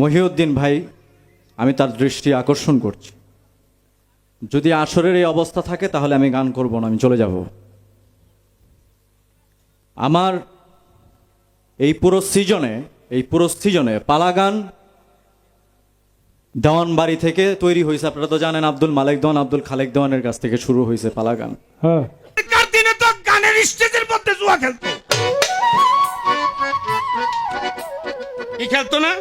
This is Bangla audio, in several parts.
মহিউদ্দিন ভাই, আমি তার দৃষ্টি আকর্ষণ করছি। যদি আসরের এই অবস্থা থাকে তাহলে আমি গান করব না, আমি চলে যাব। আমার এই পুরো সিজনে পালা গান দেওয়ানবাড়ি থেকে তৈরি হয়েছে। আপনারা তো জানেন আব্দুল মালেক দেওয়ান, আব্দুল খালেক দেওয়ানের কাছ থেকে শুরু হয়েছে পালা গান। হ্যাঁ, এখনকার দিনে তো গানের স্টেজের মধ্যে জুয়া খেলতো। কি খেলতো না?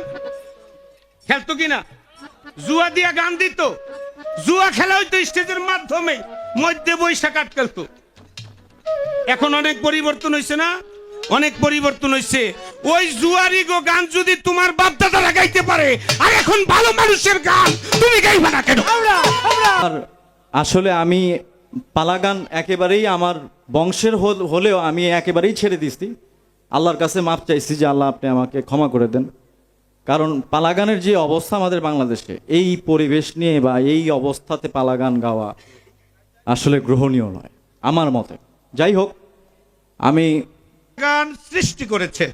খেলতো কি না? জুয়া দিয়া গান দিত। জুয়া খেলা হইতো স্টেজের মাধ্যমে, মধ্যে বৈশাখ কাট খেলতো। এখন অনেক পরিবর্তন হয়েছে না? অনেক পরিবর্তন হয়েছে। ওই জুয়ারি গো গান যদি তোমার বাপ দাদারা গাইতে পারে, আর এখন ভালো মানুষের গান তুমি গাইবা না কেন? আর আসলে আমি পালা গান একেবারেই আমার বংশের হলেও আমি একেবারেই ছেড়ে দিচ্ছি। আল্লাহর কাছে মাপ চাইছি যে আল্লাহ আপনি আমাকে ক্ষমা করে দেন। কারণ পালা গানের যে অবস্থা আমাদের বাংলাদেশে, এই পরিবেশ নিয়ে বা এই অবস্থাতে পালা গান গাওয়া আসলে গ্রহণীয় নয় আমার মতে। যাই হোক, আমি গান সৃষ্টি করেছে।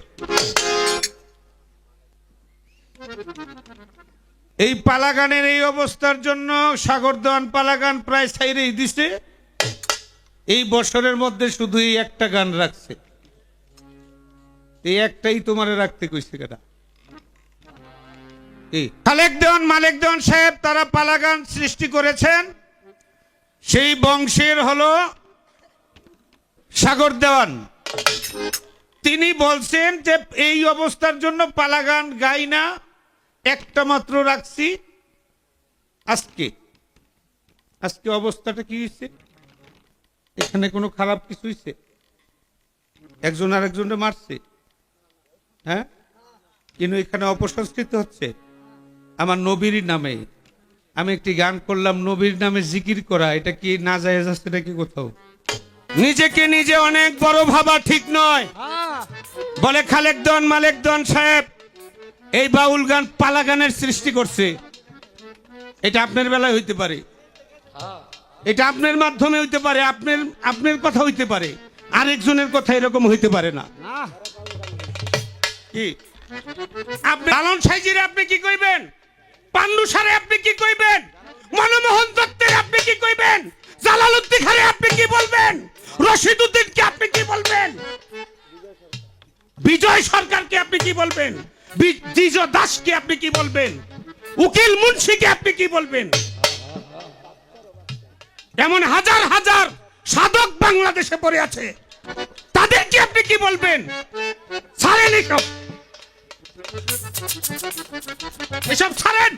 এই পালাগানের এই অবস্থার জন্য সাগর দেওয়ান পালাগান প্রায় ছাইরেই দিছে। এই বছরের মধ্যে শুধু এই একটা গান রাখছে। এই একটাই তোমারে রাখতে কইছে কেনা? খালেক দেওয়ান, মালেক দেওয়ান সাহেব তারা পালাগান সৃষ্টি করেছেন। সেই বংশের হলো সাগর দেওয়ান। তিনি বলছেন যে এই অবস্থার জন্য পালাগান গাই না, একটা মাত্র রাখছি। আজকে অবস্থাটা কি হয়েছে? এখানে কোনো খারাপ কিছু হয়েছে? একজন আর একজনকে মারছে, হ্যাঁ? কিন্তু এখানে অপসংস্কৃত হচ্ছে আমার নবীর নামে। আমি একটি গান করলাম নবীর নামে জিকির করা, এটা কি না যায় যাচ্ছে নাকি কোথাও? নিজেকে নিজে অনেক বড় ভাবা ঠিক নয়। বলে খালেক দেওয়ান, মালেক দেওয়ান সাহেব এই বাউল গান পালা গানের সৃষ্টি করছে। এটা আপনার বেলায় হইতে পারে, এটা আপনার মাধ্যমে হইতে পারে, আপনার কথা হইতে পারে, আরেকজনের কথা এরকম হইতে পারে না। কি আপনি লালন সাইজিরে আপনি কি কইবেন? পান্নু সারে আপনি কি কইবেন? মনমোহন দত্তের আপনি কি কইবেন? জালালউদ্দিন খারে আপনি কি বলবেন? রশিদ উদ্দিনকে আপনি কি বলবেন? বিজয় সরকারকে আপনি কি বলবেন? দ্বিজ দাসকে আপনি কি বলবেন? উকিল মুন্সিকে আপনি কি বলবেন? এমন হাজার হাজার সাধক বাংলাদেশে পড়ে আছে, তাদেরকে আপনি কি বলবেন? ছাড়েন এসব ছাড়েন।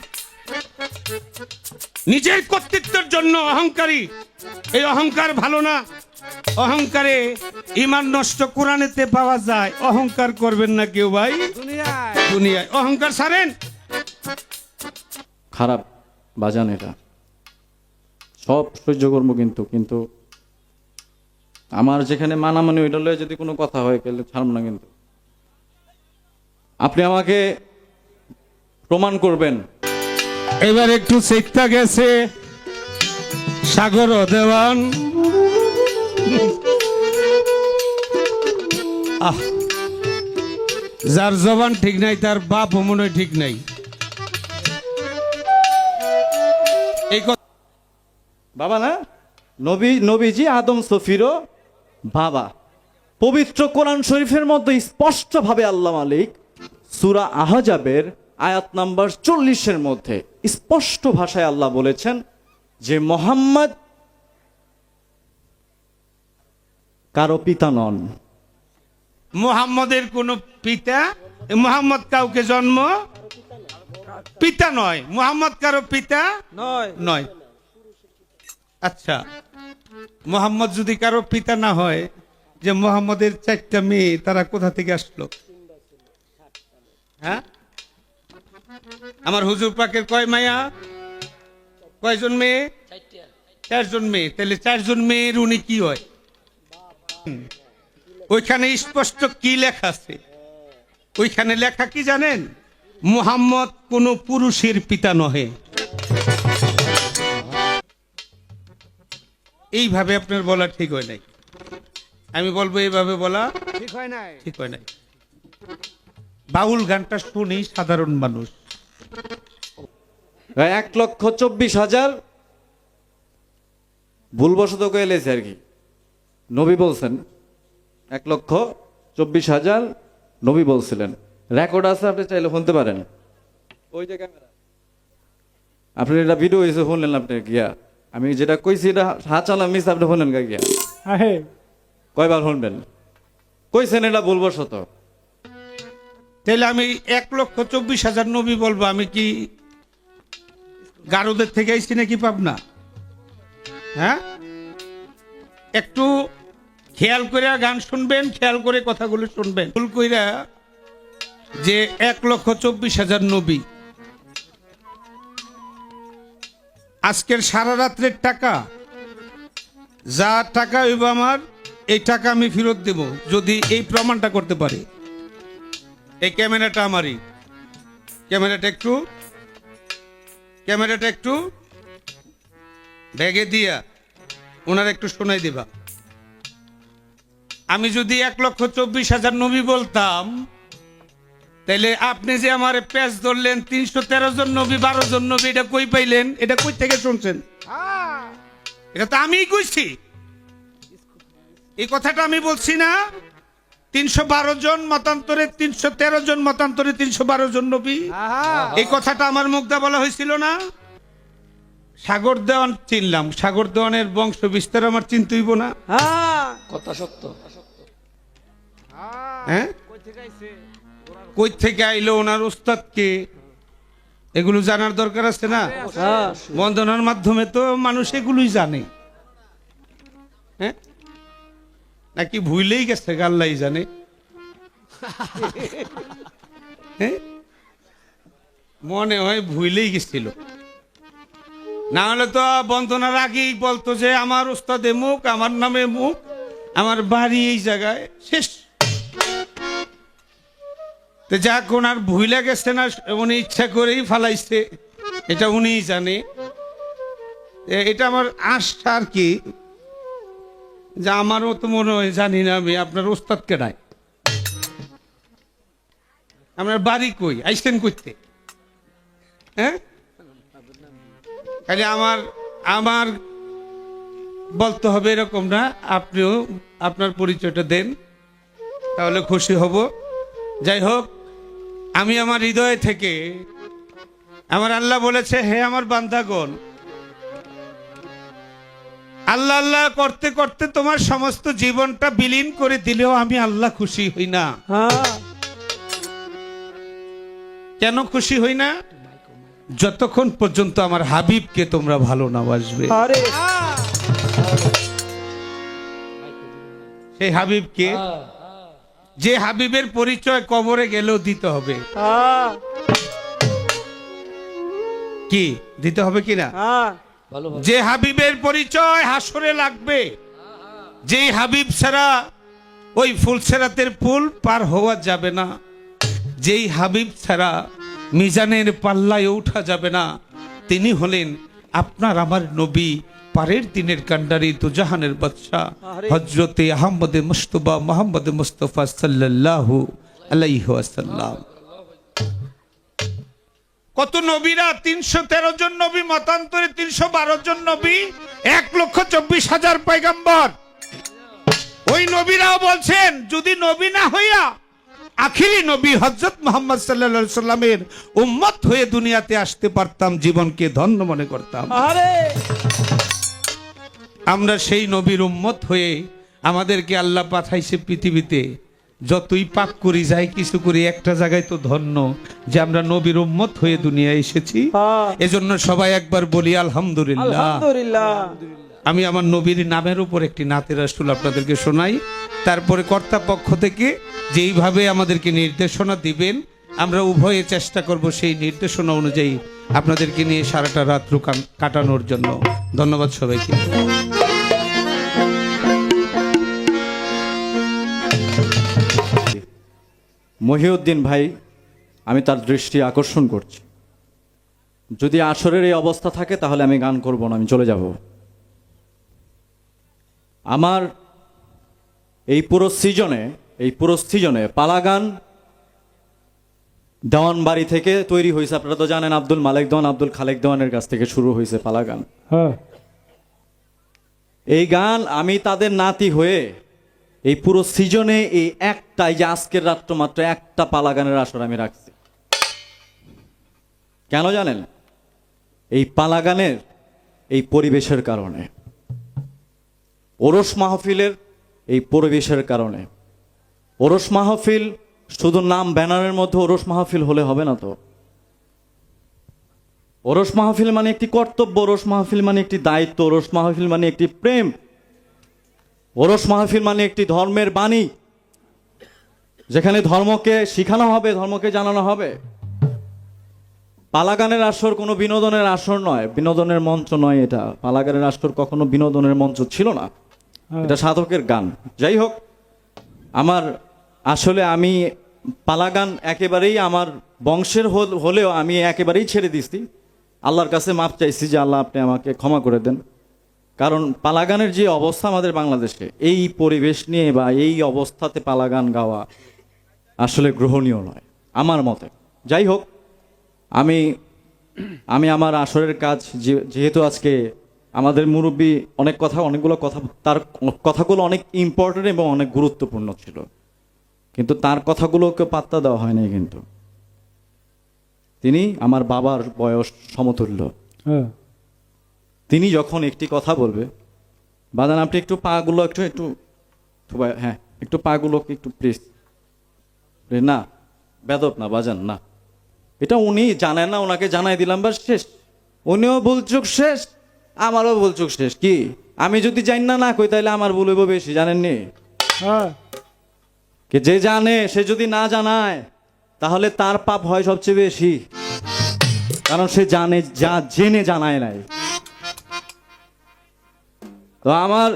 নিজের কর্তৃত্বের জন্য অহংকারী, এই অহংকার ভালো না। অহংকারে ঈমান নষ্ট কোরআনেতে পাওয়া যায়। অহংকার করবেন না কেউ ভাই দুনিয়ায়। অহংকার ছাড়েন। খারাপ বাজান, এটা সব সহ্য করবো, কিন্তু আমার যেখানে মানামানি ওইটা লয়ে যদি কোনো কথা হয় তাহলে ছাড়ব না। কিন্তু আপনি আমাকে প্রমাণ করবেন। এবার একটু চেষ্টা গেছে সাগর দেওয়ান। যার জবান ঠিক নাই তার বাপ মনে হয় ঠিক নাই। এই বাবা না, নবীজি আদম সফিরও বাবা। পবিত্র কোরআন শরীফের মধ্যে স্পষ্টভাবে আল্লাহ মালিক সূরা আহজাবের আয়াত নাম্বার 40-এর মধ্যে স্পষ্ট ভাষায় আল্লাহ বলেছেন যে মুহাম্মদ কারো পিতা নন। মুহাম্মদের কোন পিতা, মুহাম্মদ কাউকে জন্ম পিতা নয়। মুহাম্মদ কারো পিতা নয়। আচ্ছা, মুহাম্মদ যদি কারো পিতা না হয়, যে মুহাম্মদের 4টা মেয়ে তারা কোথা থেকে আসলো? হ্যাঁ, আমার হুজুর পাকের কয় মায়া, কয়জন মেয়ে? 4জন মেয়ে। তাহলে 4জন মেয়ের উনি কি হয়? ওইখানে স্পষ্ট কি লেখা আছে? ওইখানে লেখা কি জানেন? মুহাম্মদ কোন পুরুষের পিতা নহে। এইভাবে আপনার বলা ঠিক হয় নাই। আমি বলবো এইভাবে বলা ঠিক হয় নাই। বাউল গানটা শুনি সাধারণ মানুষ, 1,24,000 ভুলবশত কয়েছে আর কি। নবী বলছেন 1,24,000 নবী বলছিলেন। রেকর্ড আছে, আপনি চাইলে শুনতে পারেন। ওই যে ক্যামেরা, আপনি এটা ভিডিও হয়েছে শুনলেন আপনি গিয়া। আমি যেটা কইছি এটা হাচালাম মিস, আপনি শুনলেন গিয়া। কয়বার শুনবেন? কইছেন এটা ভুলবশত। তাহলে আমি 1,24,000 নবী বলবো, আমি কি গারোদের থেকে আইছি নাকি পাবনা? হ্যাঁ, একটু খেয়াল করে গান শুনবেন, খেয়াল করে কথাগুলো শুনবেন। ভুল কইরা যে 1,24,000 নবী, আজকের সারা রাত্রের টাকা, যা টাকা হইব আমার, এই টাকা আমি ফেরত দেব যদি এই প্রমাণটা করতে পারি। এই ক্যামেরাটা আমারই, ক্যামেরাটা একটু ব্যাগে দিয়া ওনার একটু শোনাই দিবা। আমি যদি 1,24,000 নবী বলতাম, তাইলে আপনি যে আমার পেজ ধরলেন 313 জন নবী, 12 জন নবী, এটা কই পাইলেন? এটা কই থেকে শুনছেন? এটা তো আমিই কইছি, এই কথাটা আমি বলছি না। 312 জন মতান্তরে, 313 জন মতান্তরে 312 জন নবী, এই কথাটা আমার মুখ দিয়ে বলা হয়েছিল না? সাগর দেওয়ান চিনলাম, সাগর দেওয়ানের বংশ বিস্তার আমার চিনতে হইব না? কথা সত্য। হ্যাঁ, কই থেকে আইলো, ওনার উস্তাদ কে, এগুলো জানার দরকার আছে না? বন্দনার মাধ্যমে তো মানুষ এগুলোই জানে। হ্যাঁ, নাকি ভুলেই গেছে, আল্লাহই জানে। হ্যাঁ, মনে হয় ভুলেই গেছিল, না হলে তো বন্দনার আগেই বলতো যে আমার উস্তাদে মুখ, আমার নামে মুখ, আমার বাড়ি এই জায়গায়, শেষ। তো যাক, ওনার ভুলে গেছে না, উনি ইচ্ছা করেই ফালাইছে, এটা উনিই জানে। এটা আমার আশা আর কি, যে আমারও তো মনে হয়, জানি না আমি, আপনার ওস্তাদকে নাই, আপনার বাড়ি কই, আইসেন করতে? হ্যাঁ, খালি আমার বলতে হবে এরকম না, আপনিও আপনার পরিচয়টা দেন, তাহলে খুশি হব। যাই হোক, আমি আমার হৃদয় থেকে, আমার আল্লাহ বলেছে, হে আমার বান্দাগণ, আল্লাহ আল্লাহ করতে করতে তোমার সমস্ত জীবনটা বিলীন করে দিলেও আমি আল্লাহ খুশি হই না। কেন খুশি হই না? যতক্ষণ পর্যন্ত আমার হাবিবকে তোমরা ভালো না বাসবে। সেই হাবিবকে, যে হাবিবের পরিচয় কবরে গেলেও দিতে হবে। কি দিতে হবে কিনা? যে হাবিবের পরিচয় হাসরে লাগবে, যে হাবিব ছাড়া ওই ফুলসেরাতের পুল পার হওয়া যাবে না, যেই হাবিব ছাড়া মিজানের পাল্লায় উঠা যাবে না, তিনি হলেন আপনার আমার নবী, পারের দিনের কান্ডারি, দুজাহানের বাদশা, হযরতে আহমদে মুস্তফা মোহাম্মদ মুস্তফা সাল্লাল্লাহু আলাইহি ওয়াসাল্লাম। কত নবীরা, 313 জন নবী, মতান্তরে 312 জন নবী, 1,24,000 পয়গম্বর। ওই নবীরাও বলছেন, যদি নবী না হইয়া আখিরি নবী হযরত মুহাম্মদ সাল্লাল্লাহু আলাইহি সাল্লামের উম্মত হয়ে দুনিয়াতে আসতে পারতাম, জীবনকে ধন্য মনে করতাম। আমরা সেই নবীর উম্মত হয়ে আমাদেরকে আল্লাহ পাঠাইছে পৃথিবীতে। যতই পাপ করি, যাই কিছু করি, একটা জায়গায় তো ধন্য যে আমরা নবীর উম্মত হয়ে দুনিয়ায় এসেছি। এজন্য সবাই একবার বলি আলহামদুলিল্লাহ। আমি আমার নবীর নামের উপর একটি নাতে রাসূল আপনাদেরকে শোনাই, তারপরে কর্তা পক্ষ থেকে যেইভাবে আমাদেরকে নির্দেশনা দিবেন, আমরা উভয়ে চেষ্টা করব সেই নির্দেশনা অনুযায়ী আপনাদেরকে নিয়ে সারাটা রাত কাটানোর জন্য। ধন্যবাদ সবাইকে। মহিউদ্দিন ভাই, আমি তার দৃষ্টি আকর্ষণ করছি। যদি আসরের এই অবস্থা থাকে তাহলে আমি গান করব না, আমি চলে যাব। আমার এই পুরো সিজনে পালা গান দেওয়ান বাড়ি থেকে তৈরি হয়েছে, আপনারা তো জানেন আব্দুল মালিক দেওয়ান, আব্দুল খালেক দেওয়ানের কাছ থেকে শুরু হয়েছে পালা গান। হ্যাঁ এই গান আমি তাদের নাতি হয়ে এই পুরো সিজনে এই একটাই যে আজকের রাত্র মাত্র একটা পালা গানের আসর আমি রাখছি। কেন জানেন? এই পালা গানের এই পরিবেশের কারণে, ওরস মাহফিলের এই পরিবেশের কারণে। ওরস মাহফিল শুধু নাম ব্যানারের মধ্যে ওরস মাহফিল হলে হবে না তো। ওরস মাহফিল মানে একটি কর্তব্য, ওরস মাহফিল মানে একটি দায়িত্ব, ওরস মাহফিল মানে একটি প্রেম, ওরস মাহফিল মানে একটি ধর্মের বাণী, যেখানে ধর্মকে শিখানো হবে, ধর্মকে জানানো হবে। পালাগানের আসর কোনো বিনোদনের আসর নয়, বিনোদনের মঞ্চ নয় এটা। পালাগানের আসর কখনো বিনোদনের মঞ্চ ছিল না, এটা সাধকের গান। যাই হোক, আমার আসলে আমি পালাগান একেবারেই আমার বংশের হলেও আমি একেবারেই ছেড়ে দিচ্ছি। আল্লাহর কাছে মাপ চাইছি যে আল্লাহ আপনি আমাকে ক্ষমা করে দেন। কারণ পালাগানের যে অবস্থা আমাদের বাংলাদেশে, এই পরিবেশ নিয়ে বা এই অবস্থাতে পালাগান গাওয়া আসলে গ্রহণীয় নয় আমার মতে। যাই হোক, আমি আমার আসরের কাজ যেহেতু আজকে আমাদের মুরব্বী অনেকগুলো কথা, তার কথাগুলো অনেক ইম্পর্টেন্ট এবং অনেক গুরুত্বপূর্ণ ছিল, কিন্তু তার কথাগুলোকে পাত্তা দেওয়া হয়নি। কিন্তু তিনি আমার বাবার বয়স সমতুল্য। হ্যাঁ তিনি যখন একটি কথা বলবে, বাদান আপনি একটু পাগুলো একটু একটু হ্যাঁ একটু পাগুলোকে একটু প্লিজ, না বেদব না বাজান না, এটা উনি জানেন না, ওনাকে জানাই দিলাম বা শেষ। উনিও ভুলচুক শেষ, আমারও ভুলচুক শেষ। কি আমি যদি জানি না কই তাহলে আমার ভুল হইব বেশি, জানেননি? হ্যাঁ কে যে জানে সে যদি না জানায় তাহলে তার পাপ হয় সবচেয়ে বেশি, কারণ সে জানে, যা জেনে জানায় নাই। তো আমার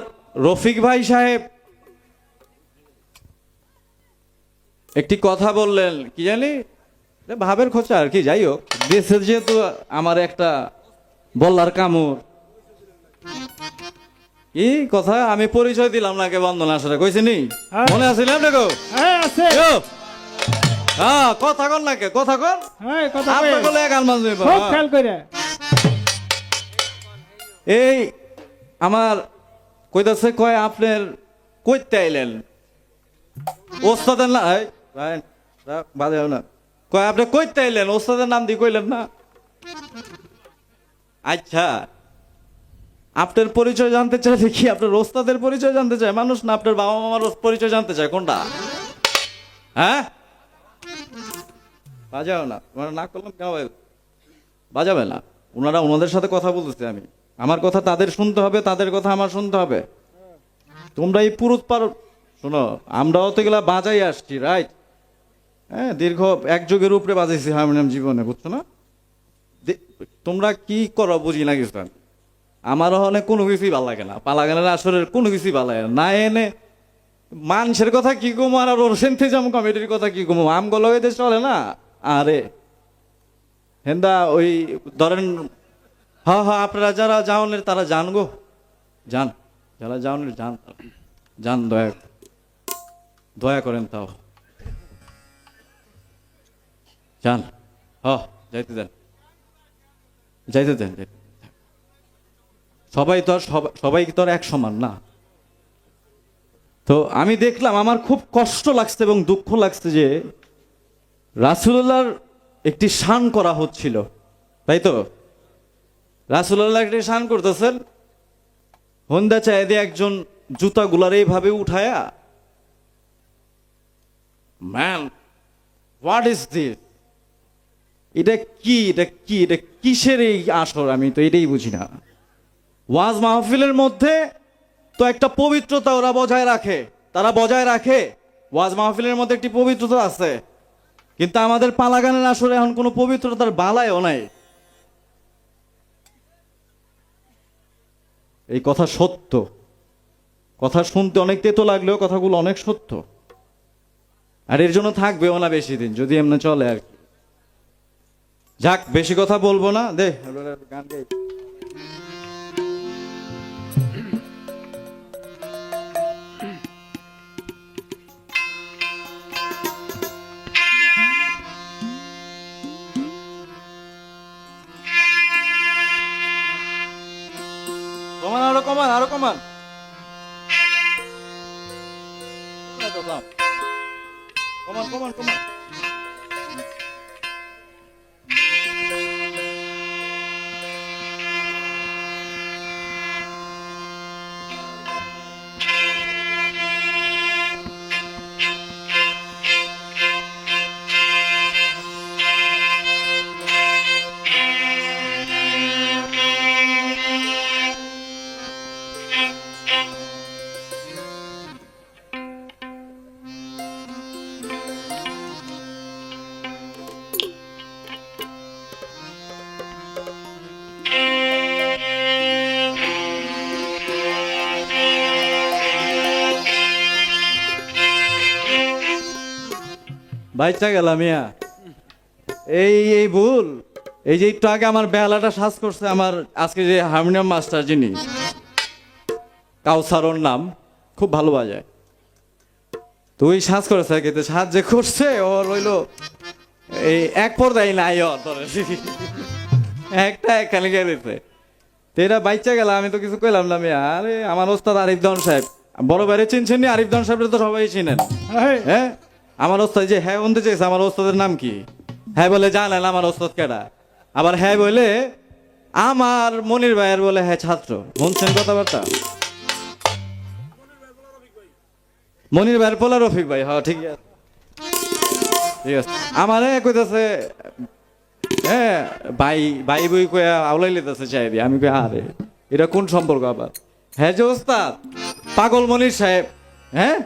রফিক ভাই সাহেব একটি কথা বললেন, কি জানি ভাবের খোঁচা আর কি। যাই হোক, দেশে যেহেতু আমার একটা বল্লার কামড়, কি কথা আমি পরিচয় দিলাম না কে বন্দনা আসলে কইছিনি, মনে আসছিলাম দেখো। হ্যাঁ আছে হ্যাঁ কথা কর না কে, কথা কর। হ্যাঁ কথা আপনার বলে গান বাজবে খুব খেয়াল করে। এই আমার কইতাছে, কয় আপনার কইতে আইলেন ওস্তাদের না, বাজে না, কয় আপনি কইতে আইলেন ওস্তাদের নাম দিয়ে কইলেন না। আচ্ছা, আপনার পরিচয় জানতে চাইলে কি আপনার ওস্তাদের পরিচয় জানতে চায় মানুষ, না আপনার বাবা মামার পরিচয় জানতে চায়, কোনটা? হ্যাঁ বাজাও না, না করলাম কেন বাজাবে না। ওনারা ওনাদের সাথে কথা বলতেছে, আমি আমার কথা তাদের শুনতে হবে, তাদের কথা আমার শুনতে হবে। তোমরা এই পুরুত পার শোনো, আমরাও তো এগুলা বাজাই আসছি, রাইট? হ্যাঁ, দীর্ঘ এক যুগের উপরে বাজাইছি হারমোনিয়াম জীবনে, বুঝছো না? তোমরা কি করো বুঝি না কিছু। আমারও অনেক কোনো কিছুই ভালো লাগে না, পালা গানের আসরের কোনো কিছুই ভালো লাগে না। এনে মানুষের কথা কি কমো আর ওর সেন্থিজম কমিটির কথা কি কমো, আমগুলো এদের চলে না। আরে হেন্দা ওই ধরেন, হ্যাঁ আপনারা যারা যাওনের তারা যান গো, যান, যারা যাওনের যান, যান, দয়া করেন, তাও যান, যাইতে দেন, যাইতে দেন। সবাই তো আর এক সমান না। তো আমি দেখলাম, আমার খুব কষ্ট লাগছে এবং দুঃখ লাগছে যে রাসূলুল্লাহর একটি শান করা হচ্ছিল, তাই তো? রাসূলুল্লাহ একটি শান করতেছেন, হন্দা চায় দিয়ে একজন জুতাগুলার এইভাবে উঠায়া, ম্যান হোয়াট ইজ দিস, এটা কি, এটা কিসের এই আসর? আমি তো এটাই বুঝি না। ওয়াজ মাহফিলের মধ্যে তো একটা পবিত্রতা ওরা বজায় রাখে, তারা বজায় রাখে, ওয়াজ মাহফিলের মধ্যে একটি পবিত্রতা আছে, কিন্তু আমাদের পালাগানের আসরে এখন কোনো পবিত্রতার বালায়ও নাই। এই কথা সত্য, কথা শুনতে অনেক তেতো লাগলেও কথাগুলো অনেক সত্য, আর এর জন্য থাকবেও না বেশি দিন যদি এমনি চলে আর কি। যাক, বেশি কথা বলবো না, দে গান গাই। কমান আরো কমান। কমান কমান কমান। বাইচা গেলাম মিয়া। এই ভুল, এই যে একটু আগে আমার বেহালাটা শ্বাস করছে আমার আজকে যে হারমোনিয়াম মাস্টার যিনি, কাউসার ওর নাম, খুব ভালো বাজায়। তুই শ্বাস করেছে কিন্তু সাহায্য করছে ওর হইলো এই এক পর্দায় নাই ওর ধরে একটা একখানে গেছে। তো এটা বাইচা গেল, আমি তো কিছু কইলাম না মিয়া। আরে আমার ওস্তাদ আরিফ দন সাহেব, বড় বাইরে চিনছেন নি? আরিফ দন সাহেব তো সবাই চিনেন। এই, হ্যাঁ, আমার ওস্তাদ যে হ্যাঁ বলতে চেয়েছে আমার ওস্তাদের নাম কি, হ্যাঁ বলে জানেন আমার ওস্তাদ কেডা। আবার হ্যাঁ বলে আমার মনির ভাইয়ের বলে হ্যাঁ ছাত্র। শুনছেন কথাবার্তা? মনির ভাইয়ের পোলা রফিক ভাই। হ্যাঁ ঠিক আছে ঠিক আছে। আমারে কইতাছে হ্যাঁ ভাই ভাই বই কয়া আউলাই লিতেছে চাই দিয়ে। আমি কই আরে এটা কোন সম্পর্ক আবার? হ্যাঁ যে ওস্তাদ পাগল মনির সাহেব, হ্যাঁ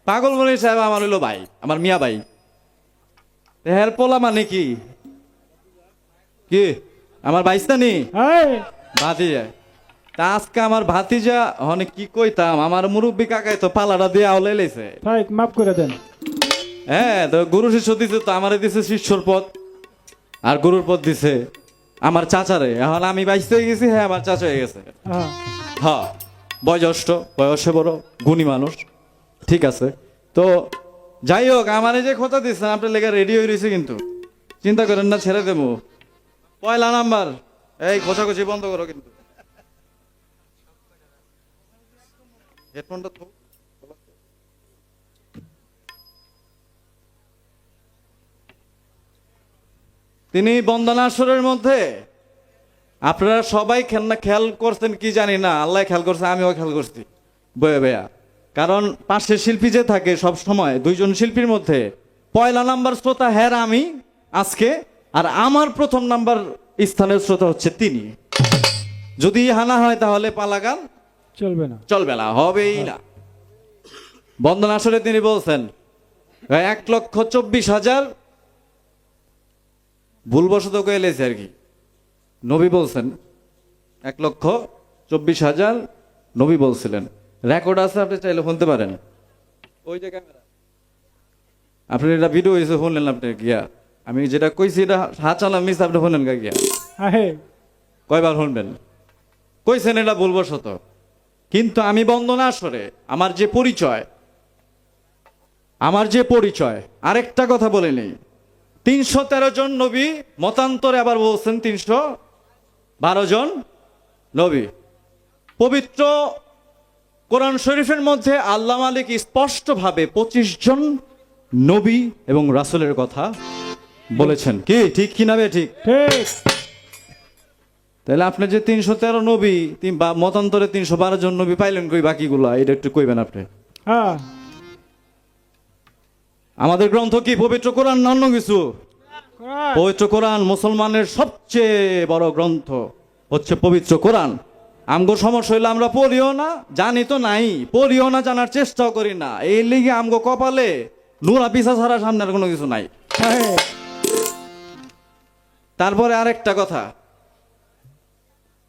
পাগল মনির সাহেব আমার হইলো ভাই, আমার মিয়া ভাই। হের পোলা মানে কি কি আমার বাইস্তানি এই, ভাতিজা। তা আজকে আমার ভাতিজা অনেক কি কইতাম, আমার মুরব্বী কাকাই তো পালাটা দিয়ে আউলাই লাইছে। ভাই মাফ করে দেন। হ্যাঁ তো গুরু শিষ্য দিছে, তো আমারে দিছে শিষ্যর পদ, আর গুরুর পদ দিছে আমার চাচারে। এখন আমি বাইসতে গেছি, হ্যাঁ আমার চাচা হয়ে গেছে। হ্যাঁ, হ্যাঁ বয়োজ্যেষ্ঠ, বয়সে বড়, গুণী মানুষ, ঠিক আছে। তো যাই হোক, আমার যে কথা দিচ্ছেন আপনার লেগে রেডি হয়ে রয়েছে, কিন্তু চিন্তা করেন না, ছেড়ে দেবো। পয়লা নাম্বার, এই খোঁচাখুচি বন্ধ করো কিন্তু। হেডফোনটা তো তিনি বন্দনাসরের মধ্যে আপনারা সবাই খেয়াল করছেন কি জানি না, আল্লাহ খেয়াল করছে, আমিও খেয়াল করছি বয়ে বেয়া। কারণ পাশের শিল্পী যে থাকে সব সময়, দুইজন শিল্পীর মধ্যে পয়লা নাম্বার শ্রোতা হ্যাঁ আমি আজকে, আর আমার প্রথম নাম্বার স্থানের শ্রোতা হচ্ছে তিনি। যদি হানা হয় তাহলে পালাগান চলবে না। চলবে না, হবেই না। বন্দনা আসরে তিনি বলছেন 1,24,000 ভুলবশত কয়েলেছে আর কি। নবী বলছেন 1,24,000 নবী বলছিলেন। রেকর্ড আছে, আপনি চাইলে শুনতে পারেন। ওই যে ক্যামেরা, আপনি এটা ভিডিও হয়েছে শুনলেন আপনি গিয়া। আমি যেটা কইছি এটা হাচালাম মিস, আপনি শুনলেন গা গিয়া। আহে, কয়বার শুনবেন? কইছেন এটা ভুলবশত। কিন্তু আমি বন্দনা আসরে আমার যে পরিচয় আরেকটা কথা বলে নেই। 313 জন নবী, মতান্তরে আবার বলছেন 312 জন নবী। পবিত্র কোরআন শরীফের মধ্যে আল্লাহ মালিক স্পষ্টভাবে 25 জন নবী এবং রাসূলের কথা বলেছেন। কি ঠিক কি না বে ঠিক? ঠিক। তাহলে আপনি যে 313 নবী বা মতান্তরে 312 জন নবী পাইলেন কই বাকিগুলা, এটা একটু কইবেন আপনি। হ্যাঁ, আমাদের গ্রন্থ কি পবিত্র কোরআন না অন্য কিছু? কোরআন। পবিত্র কোরআন মুসলমানের সবচেয়ে বড় গ্রন্থ হচ্ছে পবিত্র কোরআন। আমগো সমস্যা হইলে আমরা পড়িও না, জানি তো নাই, পড়িও না, জানার চেষ্টাও করি না। এই লিগে আমগো কপালে নুরা পিছা ছাড়া সামনে আর কোনো কিছু নাই। আহে, তারপরে আরেকটা কথা,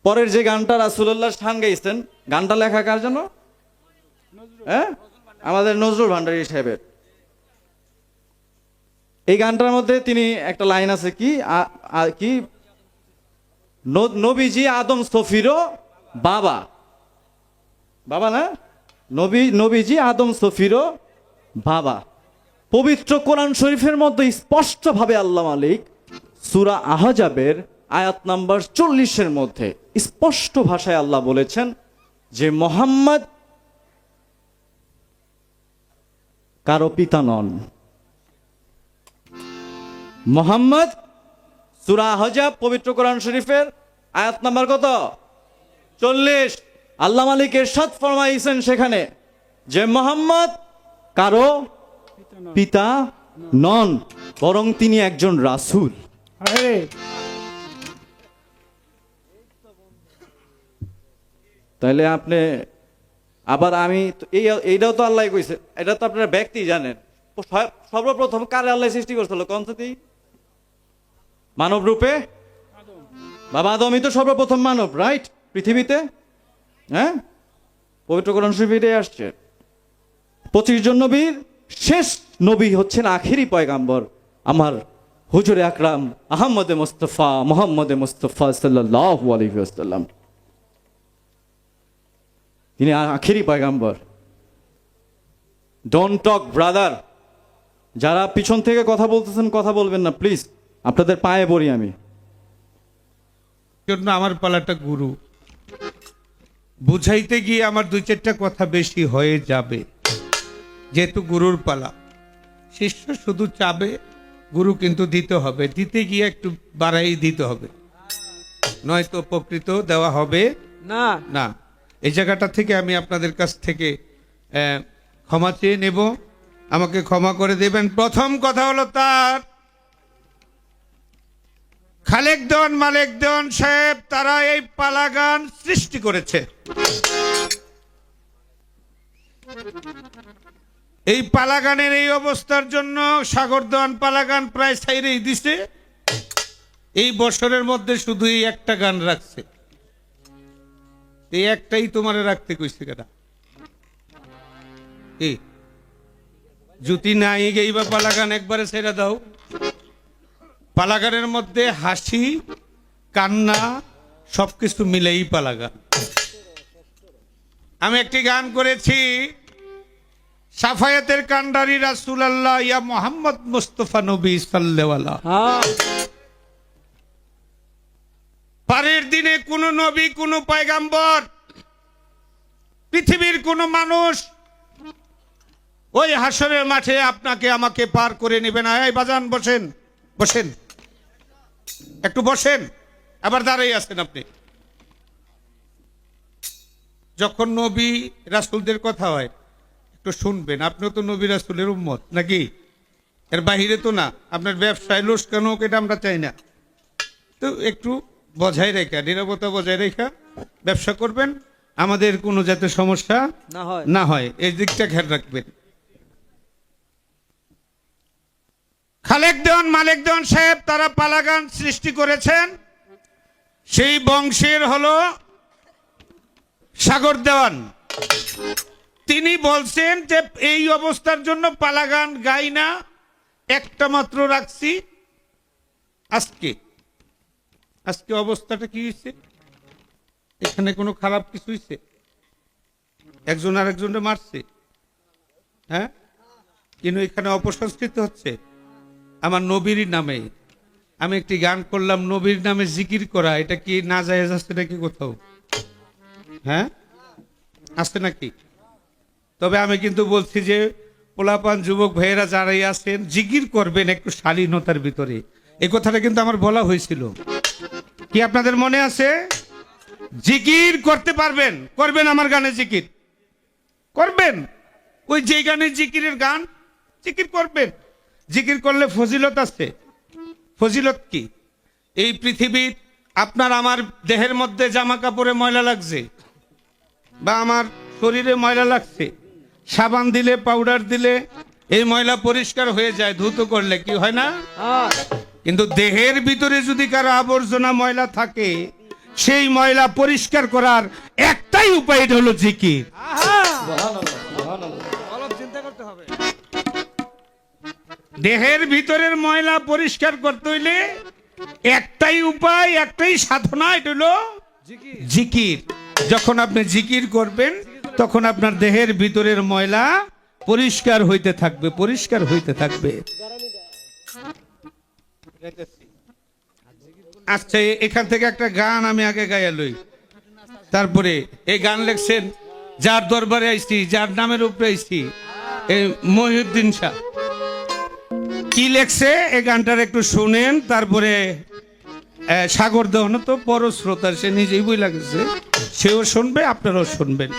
পরের যে গানটা রাসূলুল্লাহ শান গাইছেন, গানটা লেখা কার জন্য? হ্যাঁ, আমাদের নজরুল ভান্ডারী সাহেবের। এই গানটার মধ্যে তিনি একটা লাইন আছে কি কি নবীজি আদম সফিরও বাবা, বাবা না, নবীজি আদম সফিরও বাবা। পবিত্র কোরআন শরীফের মধ্যে স্পষ্টভাবে আল্লাহ মালিক সূরা আহজাবের আয়াত নাম্বার 40-এর মধ্যে স্পষ্ট ভাষায় আল্লাহ বলেছেন, যে মোহাম্মদ কারো পিতা নন। মোহাম্মদ সূরা হজব পবিত্র কোরআন শরীফের আয়াত নাম্বার কত? 40। আল্লাহ মালিক ইরশাদ ফরমাইছেন সেখানে যে মোহাম্মদ কারো পিতা নন, বরং তিনি একজন রাসূল। আরে তাহলে আপনি আবার আমি এইটাও তো আল্লাহ কইছে, এটা তো আপনারা ব্যক্তি জানেন। সর্বপ্রথম কারে আল্লাহ সৃষ্টি করছিল কনসতি? মানব রূপে বাবা আদমই তো সর্বপ্রথম মানব, রাইট? পৃথিবীতে, হ্যাঁ, পবিত্র কোরআন শরীফে আসছে 25 জন নবীর শেষ নবী হচ্ছেন আখেরি পয়গাম্বর আমার হুজুরে আকরাম আহমদে মুস্তফা মুহাম্মদে মুস্তফা সাল্লাল্লাহু আলাইহি ওয়াসাল্লাম। তিনি আখেরি পয়গাম্বর। ডোন্ট টক ব্রাদার, যারা পিছন থেকে কথা বলতেছেন কথা বলবেন না প্লিজ, আপনাদের পায়ে পড়ি আমি। জন্য আমার পালাটা গুরু, বুঝাইতে গিয়ে আমার 2-4টা কথা বেশি হয়ে যাবে, যেহেতু গুরুর পালা। শিষ্য শুধু চাবে, গুরু কিন্তু দিতে হবে, দিতে গিয়ে একটু বাড়াই দিতে হবে, নয়তো উপকৃত দেওয়া হবে না না। এই জায়গাটা থেকে আমি আপনাদের কাছ থেকে ক্ষমা চেয়ে নেব, আমাকে ক্ষমা করে দেবেন। প্রথম কথা হলো তার খালেক দেওয়ান মালেক দেওয়ান সাহেব, তারা এই পালাগান সৃষ্টি করেছে। এই পালাগানের এই অবস্থার জন্য সাগর দেওয়ান পালাগান প্রায় ছাইরেই দিছে। এই বছরের মধ্যে শুধু এই একটা গান রাখছে, এই একটাই তোমারে রাখতে কইছে কেডা? এই জুতি নাই গেইবা পালাগান একবারে ছেড়ে দাও। পালাগানের মধ্যে হাসি কান্না সবকিছু মিলেই পালাগান। আমি একটি গান করেছি, সাফায়াতের কান্ডারি রাসূলুল্লাহ ইয়া মুহাম্মদ মুস্তাফা নবী সাল্লাল্লাহু আলাইহি। হ্যাঁ পারের দিনে কোন নবী কোন পয়গাম্বর পৃথিবীর কোন মানুষ ওই হাসরের মাঠে আপনাকে আমাকে পার করে নেবে না। এই বাজান বসেন, বসেন, একটু বসেন, আবার দাঁড়িয়ে আছেন আপনি। যখন নবী রাসূলদের কথা হয় একটু শুনবেন, আপনিও তো নবী রাসূলের উম্মত নাকি? এর বাহিরে তো না। আপনার ব্যবসায় লোকসান হোক এটা আমরা চাই না, তো একটু বজায় রেখা, নিরাপত্তা বজায় রেখা ব্যবসা করবেন, আমাদের কোনো যাতে সমস্যা না হয় না হয় এই দিকটা খেয়াল রাখবেন। খালেক দেওয়ান মালেক দেওয়ান সাহেব তারা পালাগান সৃষ্টি করেছেন। সেই বংশের হলো সাগর দেওয়ান। তিনি বলছেন যে এই অবস্থার জন্য পালাগান গাই না, একটা মাত্র রাখছি। আজকে অবস্থাটা কি হয়েছে? এখানে কোনো খারাপ কিছু হয়েছে? একজন আরেকজনকে মারছে, হ্যাঁ, কিন্তু এখানে অপসংস্কৃত হচ্ছে আমার নবীর নামে। আমি একটি গান করলাম, নবীর নামে জিকির করা, এটা কি না জায়েজ আছে নাকি কোথাও? হ্যাঁ, আছে নাকি? তবে আমি কিন্তু বলছি যে পোলাপান যুবক ভাইয়েরা যারাই আছেন জিকির করবেন একটু শালীনতার ভিতরে। এই কথাটা কিন্তু আমার বলা হয়েছিল, কি আপনাদের মনে আছে? জিকির করতে পারবেন, করবেন, আমার গানে জিকির করবেন, ওই যে গানে জিকিরের গান জিকির করবেন। জিকির করলে ফজিলত আছে। ফজিলত কি? এই পৃথিবীর আপনার আমার দেহের মধ্যে জামা কাপড়ে ময়লা লাগছে বা আমার শরীরে ময়লা লাগছে, সাবান দিলে পাউডার দিলে এই ময়লা পরিষ্কার হয়ে যায়, ধুত করলে কি হয় না? হ্যাঁ কিন্তু দেহের ভিতরে যদি কারো আবর্জনা ময়লা থাকে, সেই ময়লা পরিষ্কার করার একটাই উপায়, এটা হলো জিকির। চিন্তা করতে হবে। দেহের ভিতরের ময়লা পরিষ্কার করতে হইলে একটাই উপায়, একটাই সাধনা, এটা হলো জিকির। যখন আপনি জিকির করবেন তখন আপনার দেহের ভিতরের ময়লা পরিষ্কার হইতে থাকবে, পরিষ্কার হইতে থাকবে। আচ্ছা, এখান থেকে একটা গান আমি আগে গাইয়া লই। তারপরে এই গান লেখছেন, যার দরবারে আইছি, যার নামের উপরে আইছি, এই মহিউদ্দিন শাহ। কি লেখছে এই গানটার একটু শুনেন, তারপরে সাগর দহন তো বড় শ্রোতা, সে নিজেই বই লাগছে, সেও শুনবে, আপনারাও শুনবেন।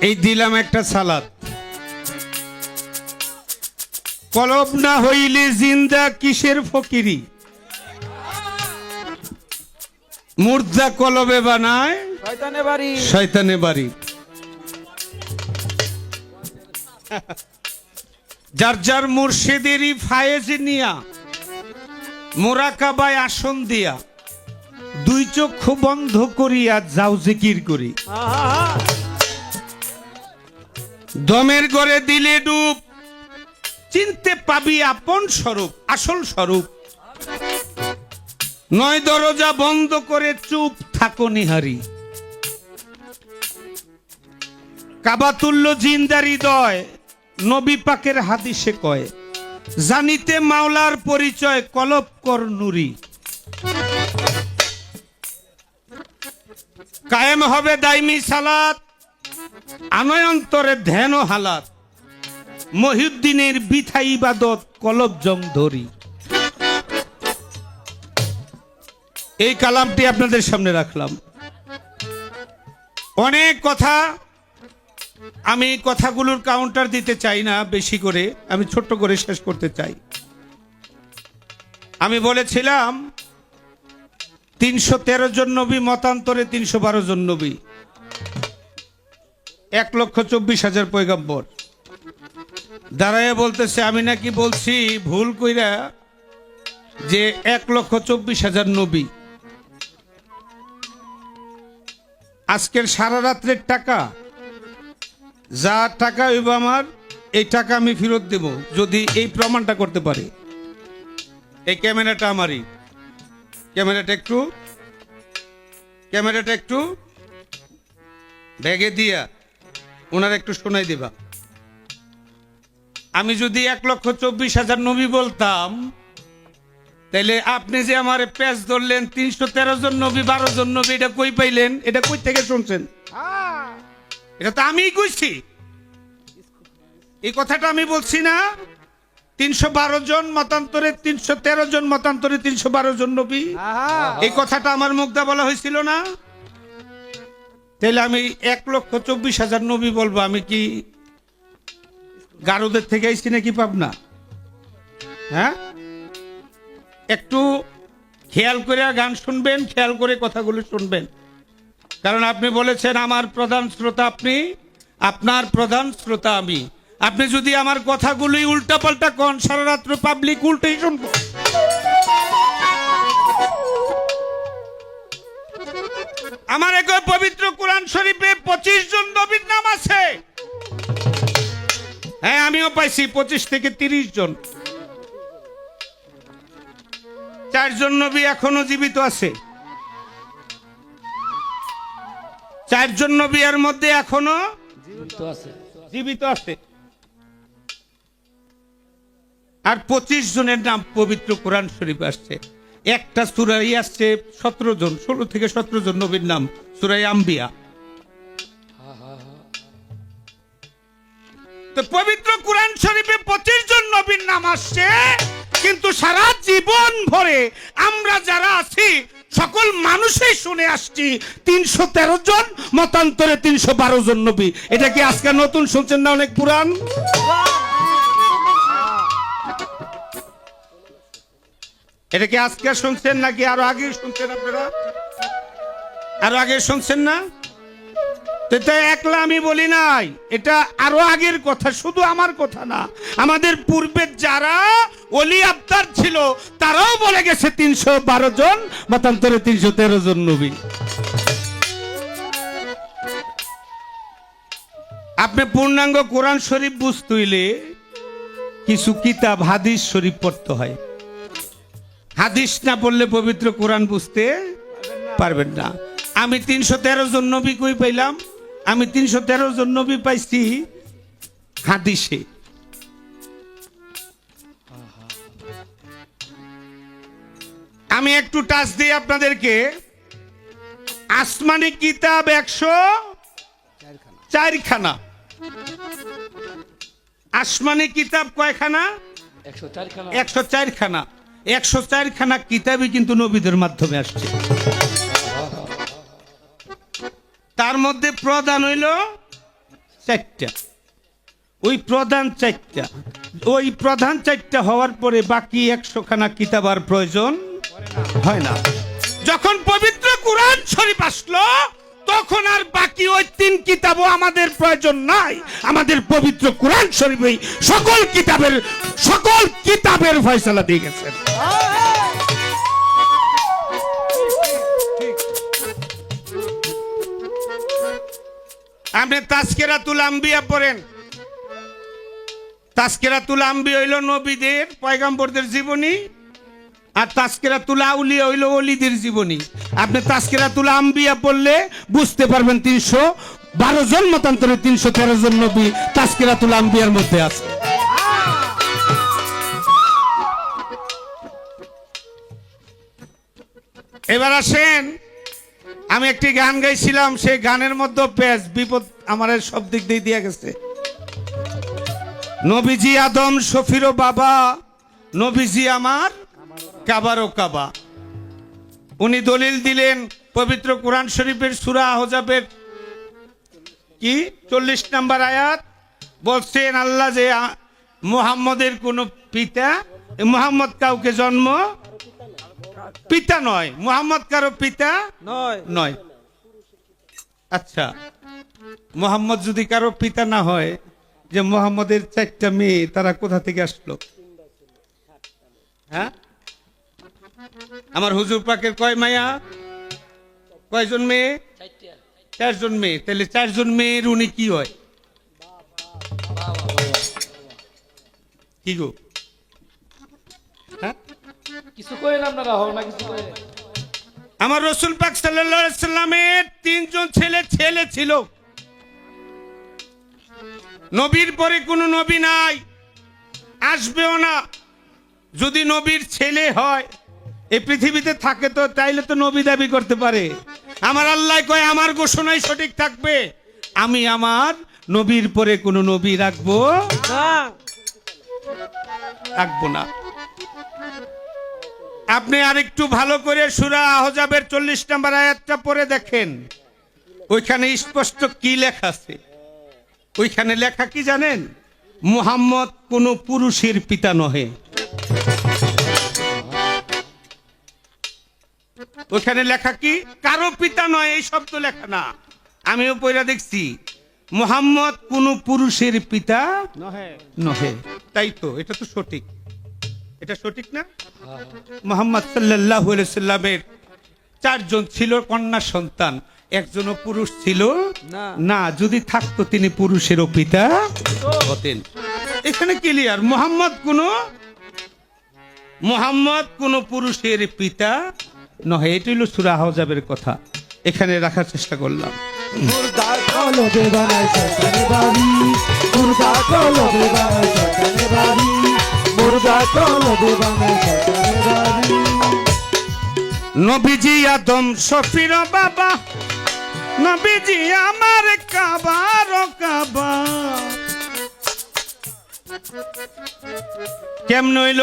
এই দিলাম একটা সালাদ। কলব না হইলে জিন্দা কিসের ফকিরি, মুর্দা কলবে বানায় শয়তানে বাড়ি। যার যার মুর্শিদেরই ফায়েজ নিয়া মোরাকাবায় আসন দিয়া, দুই চক্ষু বন্ধ করিয়া যাও জিকির করি। দমের গড়ে দিলে ডুব, চিনতে পাবি আপন স্বরূপ, আসল স্বরূপ। নয় দরজা বন্ধ করে চুপ থাকো নিহারি। কাবাতুল্য জিন্দার হৃদয়, নবী পাকের হাদিসে কয়, জানিতে মাওলার পরিচয় কলব কর নুরি। কায়েম হবে দাইমি সালাত, আনয় অন্তরে ধ্যান ও হালাত। মহিউদ্দিনের বিথা ইবাদত কলব জং ধরি। এই কালামটি আপনাদের সামনে রাখলাম। অনেক কথা, আমি কথাগুলোর কাউন্টার দিতে চাই না বেশি করে, আমি ছোট্ট করে শেষ করতে চাই। আমি বলেছিলাম 313 জন নবী, মতান্তরে 312 জন নবী, 1,24,000 পয়গম্বর। দাঁড়ায় বলতেছে আমি নাকি বলছি ভুল কইরা যে 1,24,000 নবী। আজকের সারা রাত্রের টাকা, যা টাকা হইব আমার, এই টাকা আমি ফেরত দেব যদি এই প্রমাণটা করতে পারে। এই ক্যামেরাটা আমারই, ক্যামেরাটা একটু ব্যাগে দিয়া ওনার একটু শোনাই দিবা। আমি যদি 1,24,000 নবী বলতাম, তাইলে আপনি যে আমার পেজ ধরলেন 313 জন নবী, 12 জন নবী, এটা কই পাইলেন? এটা কই থেকে শুনছেন? এটা তো আমিই কইছি, এই কথাটা আমি বলছি না। 312 জন মতান্তরে 313 জন, মতান্তরে 312 জন নবী, এই কথাটা আমার মুখ দিয়ে বলা হয়েছিল না? তাহলে আমি 1,24,000 নবী বলবো, আমি কি গারোদের থেকে আইছি নাকি পাবনা? হ্যাঁ, একটু খেয়াল করে গান শুনবেন, খেয়াল করে কথাগুলো শুনবেন। কারণ আপনি বলেছেন আমার প্রধান শ্রোতা আপনি, আপনার প্রধান শ্রোতা আমি। আপনি যদি আমার কথাগুলি উল্টাপাল্টা কন, সারা রাত্র পাবলিক উল্টেই শুনবো। আমার এক পবিত্র কোরআন শরীফে 25 জন নবীর নাম আছে। হ্যাঁ, আমিও পাইছি 25 থেকে 30 জন। 4 জন নবী এখনো জীবিত আছে। 4 জন নবী এর মধ্যে এখনো জীবিত আছে। আর 25 জনের নাম পবিত্র কোরআন শরীফ আসছে। একটা সূরায় আসছে 17 জন, 16 থেকে 17 জন নবীর নাম, সূরা আম্বিয়া। তো পবিত্র কোরআন শরীফে 25 জন নবীর নাম আসছে, কিন্তু সারা জীবন ভরে আমরা যারা আছি সকল মানুষই শুনে আসছি 313 জন, মতান্তরে 312 জন নবী। এটা কি আজকে নতুন শুনছেন না? অনেক পুরান। এটা কি আজকে শুনছেন নাকি আরো আগে শুনছেন? আপনারা আরো আগে শুনছেন না? এটা একলা আমি বলি নাই, এটা আরো আগের কথা, শুধু আমার কথা না। আমাদের পূর্বে যারা ওলি আবদার ছিল তারাও বলে গেছে 312 জন, মতান্তরে 313 জন নবী। আপনি পূর্ণাঙ্গ কোরআন শরীফ বুঝতে হইলে কিছু কিতাব হাদিস শরীফ পড়তে হয়। হাদিস না পড়লে পবিত্র কোরআন বুঝতে পারবেন না। আমি 313 জন নবী কই পাইলাম? আমি 313 জন নবী পাইছি হাদিসে। আমি একটু টাচ দিই আপনাদেরকে। আসমানি কিতাব 104খানা। আসমানি কিতাব কয়খানা? 104 খানা। 104খানা। 104খানা কিতাবই কিন্তু নবীদের মাধ্যমে আসছে। তার মধ্যে প্রধান হইল 4টা। ওই প্রধান 4টা, ওই প্রধান 4টা হওয়ার পরে বাকি 100খানা কিতাব আর প্রয়োজন হয় না। যখন পবিত্র কোরআন শরীফ আসলো তখন আর বাকি ওই 3 কিতাবও আমাদের প্রয়োজন নাই। আমাদের পবিত্র কোরআন শরীফেই সকল কিতাবের ফয়সালা দিয়ে গেছেন। আপনি তাজকিরাতুল আম্বিয়া পড়েন। তাজকিরাতুল আম্বিয়া হইল নবীদের পয়গম্বরদের জীবনী, আর তাজকিরাতুল আউলিয়া হইল ওলিদের জীবনী। আপনি তাজকিরাতুল আম্বিয়া পড়লে বুঝতে পারবেন 312 জন মতান্তরে 313 জন নবী তাজকিরাতুল আম্বিয়ার মধ্যে আছে। এবার আসেন, আমি একটি গান গাইছিলাম, সেই গানের মধ্যে পেজ বিপদ আমার সব দিক দিয়ে দিয়া গেছে। নবীজি আদম শফিরও বাবা, নবীজি আমার কাবারও কাবা। উনি দলিল দিলেন পবিত্র কোরআন শরীফের সূরা আহজাবের কি 40 নম্বর আয়াত বলছেন আল্লাহ যে মুহাম্মদের কোন পিতা, মুহাম্মদ কাউকে জন্ম পিতা নয়, মুহাম্মদ কারো পিতা নয়। আচ্ছা, মুহাম্মদ যদি কারো পিতা না হয়, যে মুহাম্মদের 4টা মেয়ে তারা কোথা থেকে আসলো? হ্যাঁ, আমার হুজুর পাকের কয় মায়া, কয়জন মেয়ে? 4 জন মেয়ে। তাহলে 4 জন মেয়ের উনি কি হয়? কি গো? হ্যাঁ, কিছু করেন আপনারা, হোক না কিছু করেন। আমার রাসূল পাক সাল্লাল্লাহু আলাইহি সাল্লামের 3 জন ছেলে ছিল। নবীর পরে কোনো নবী নাই, আসবেও না। যদি নবীর ছেলে হয়, এই পৃথিবীতে থাকে তো তাইলে তো নবী দাবি করতে পারে। আমার আল্লাহ কয় আমার ঘোষণাই সঠিক থাকবে, আমি আমার নবীর পরে কোনো নবী রাখবো না। আপনি আরেকটু ভালো করে সূরা আহজাবের 40 নম্বর আয়াতটা পড়ে দেখেন, ওইখানে স্পষ্ট কি লেখা আছে। ওইখানে লেখা কি জানেন? মুহাম্মদ কোন পুরুষের পিতা নহে। ওইখানে লেখা কি? কারো পিতা নয়, এই শব্দ লেখা না। আমিও পড়া দেখছি, মুহাম্মদ কোন পুরুষের পিতা নহে। তাই তো, এটা তো সঠিক, এটা সঠিক না? মুহাম্মদ সাল্লাল্লাহু আলাইহি সাল্লামের 4 জন ছিল কন্যা সন্তান, একজনও পুরুষ ছিল না। যদি থাকতো তিনি পুরুষেরও পিতা হতেন। এখানে ক্লিয়ার, মুহাম্মদ কোন পুরুষের পিতা নয়। এটা হলো সূরা আহজাবের কথা, এখানে রাখার চেষ্টা করলাম। নবীজি আদম শফির বাবা, নবীজি আমার কাবারও কাবা। কেমন হইল?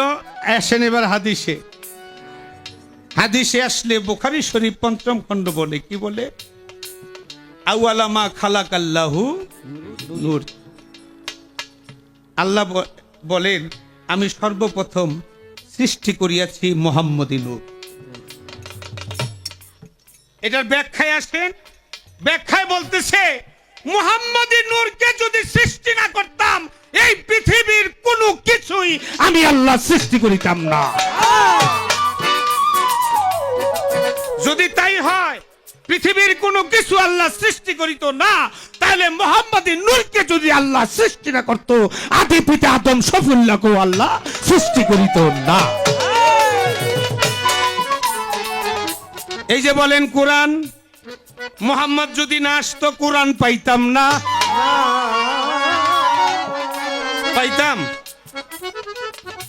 আসেন এবার হাদিসে। হাদিসে আসলে বুখারী শরীফ 5ম খণ্ড বলে, কি বলে? আউয়ালা মা খালাকাল্লাহু নূর। আল্লাহ বলেন আমি সর্বপ্রথম সৃষ্টি করিয়াছি মুহাম্মদী নূর। এটার ব্যাখ্যায় আসেন, ব্যাখ্যায় বলতেছে মুহাম্মদী নূরকে যদি সৃষ্টি না করতাম এই পৃথিবীর কোনো কিছুই আমি আল্লাহ সৃষ্টি করিতাম না। যদি তাই হয়, পৃথিবীর কোনো কিছু আল্লাহ সৃষ্টি করিত না, তাহলে মুহাম্মদী নূরকে যদি আল্লাহ সৃষ্টি না করত, আদি পিতা আদম শফিউল্লাহকেও আল্লাহ সৃষ্টি করিত না। এই যে বলেন কোরআন, মুহাম্মদ যদি না আসতো কোরআন পাইতাম না। পাইতাম?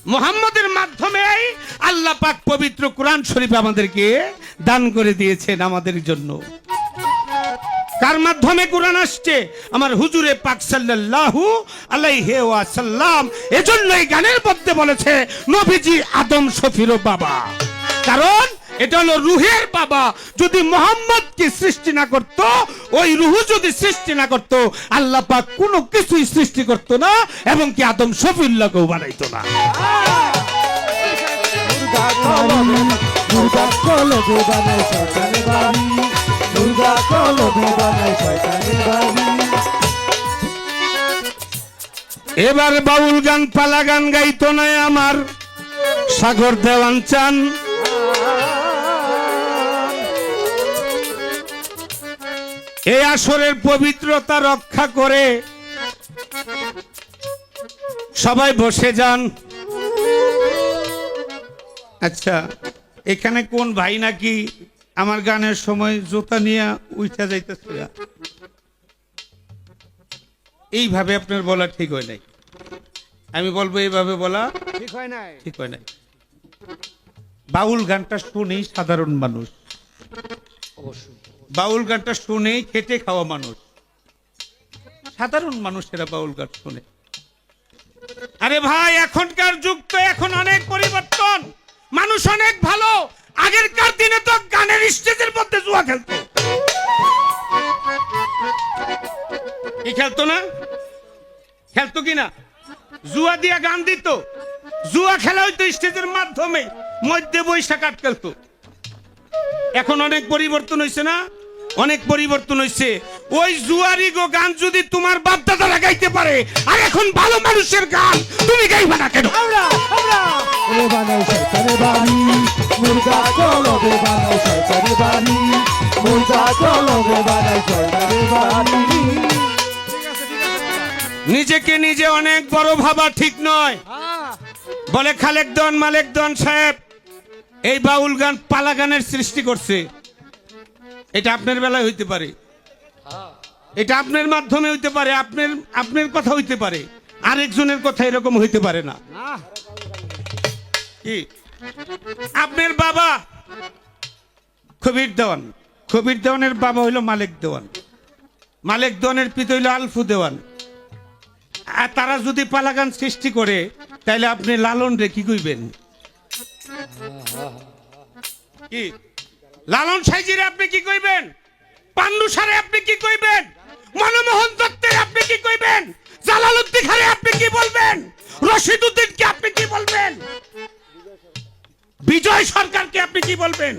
মুহাম্মদের মাধ্যমেই আল্লাহ পাক পবিত্র কোরআন শরীফ আমাদেরকে দান করে দিয়েছেন আমাদের জন্য। কার মাধ্যমে কোরআন আসছে? আমার হুজুরে পাক সাল্লাল্লাহু আলাইহি ওয়াসাল্লাম। এজন্য এই গানের মধ্যে বলেছে নবীজি আদম শফিরও বাবা, কারণ এটা হলো রুহের বাবা। যদি মোহাম্মদকে সৃষ্টি না করত, ওই রুহু যদি সৃষ্টি না করত, আল্লাহ পাক কোনো কিছুই সৃষ্টি করত না, এবং কি আদম শফিউল্লাহকেও বানাইতো না। এবার বাউল গান পালা গান গাইতো না আমার সাগর দেওয়ান চান। এই আসরের পবিত্রতা রক্ষা করে সবাই বসে যান। আচ্ছা, এখানে কোন ভাই নাকি আমার গানের সময় জুতা নিয়ে উঠা যাইতেছে? এইভাবে আপনার বলা ঠিক হয় নাই। আমি বলবো এইভাবে বলা ঠিক হয় নাই। বাউল গানটা শুনেই সাধারণ মানুষ, অবশ্যই বাউল গানটা শুনেই খেটে খাওয়া মানুষ, সাধারণ মানুষেরা বাউল গান শুনে। আরে ভাই, এখনকার যুগ তো এখন অনেক পরিবর্তন, মানুষ অনেক ভালো। আগেরকার দিনে তো গানের স্টেজের মধ্যে জুয়া খেলতো। কি খেলতো না? খেলতো কিনা? জুয়া দিয়া গান দিত। জুয়া খেলা হইতো স্টেজের মাধ্যমে, মধ্যে বৈশাখ খেলতো। এখন অনেক পরিবর্তন হয়েছে না? অনেক পরিবর্তন হয়েছে। ওই জুয়ারি গো গান যদি তোমার বাপ দাদারা গাইতে পারে, আর এখন ভালো মানুষের গান তুমি গাইবা না কেন? নিজেকে নিজে অনেক বড় ভাবা ঠিক নয়। বলে খালেক দন মালেক দন সাহেব এই বাউল গান পালা গানের সৃষ্টি করছে। এটা আপনার বেলায় হইতে পারে, এটা আপনার মাধ্যমে হইতে পারে, আপনার কথা হইতে পারে, আরেকজনের কথা এরকম হইতে পারে না। কি আপনার বাবা খবির দেওয়ান, খবির দেওয়ানের বাবা হইল মালেক দেওয়ান, মালেক দেওয়ানের পিতা হইল আলফু দেওয়ান। আর তারা যদি পালা গান সৃষ্টি করে, তাহলে আপনি লালন রে কি কইবেন? কি লালন সাইজিরে আপনি কি কইবেন? পান্ডু সারে আপনি কি কইবেন? মনমোহন দত্তের আপনি কি কইবেন? জালালউদ্দিন খারে আপনি কি বলবেন? রশিদ উদ্দিনকে আপনি কি বলবেন? বিজয় সরকারকে আপনি কি বলবেন?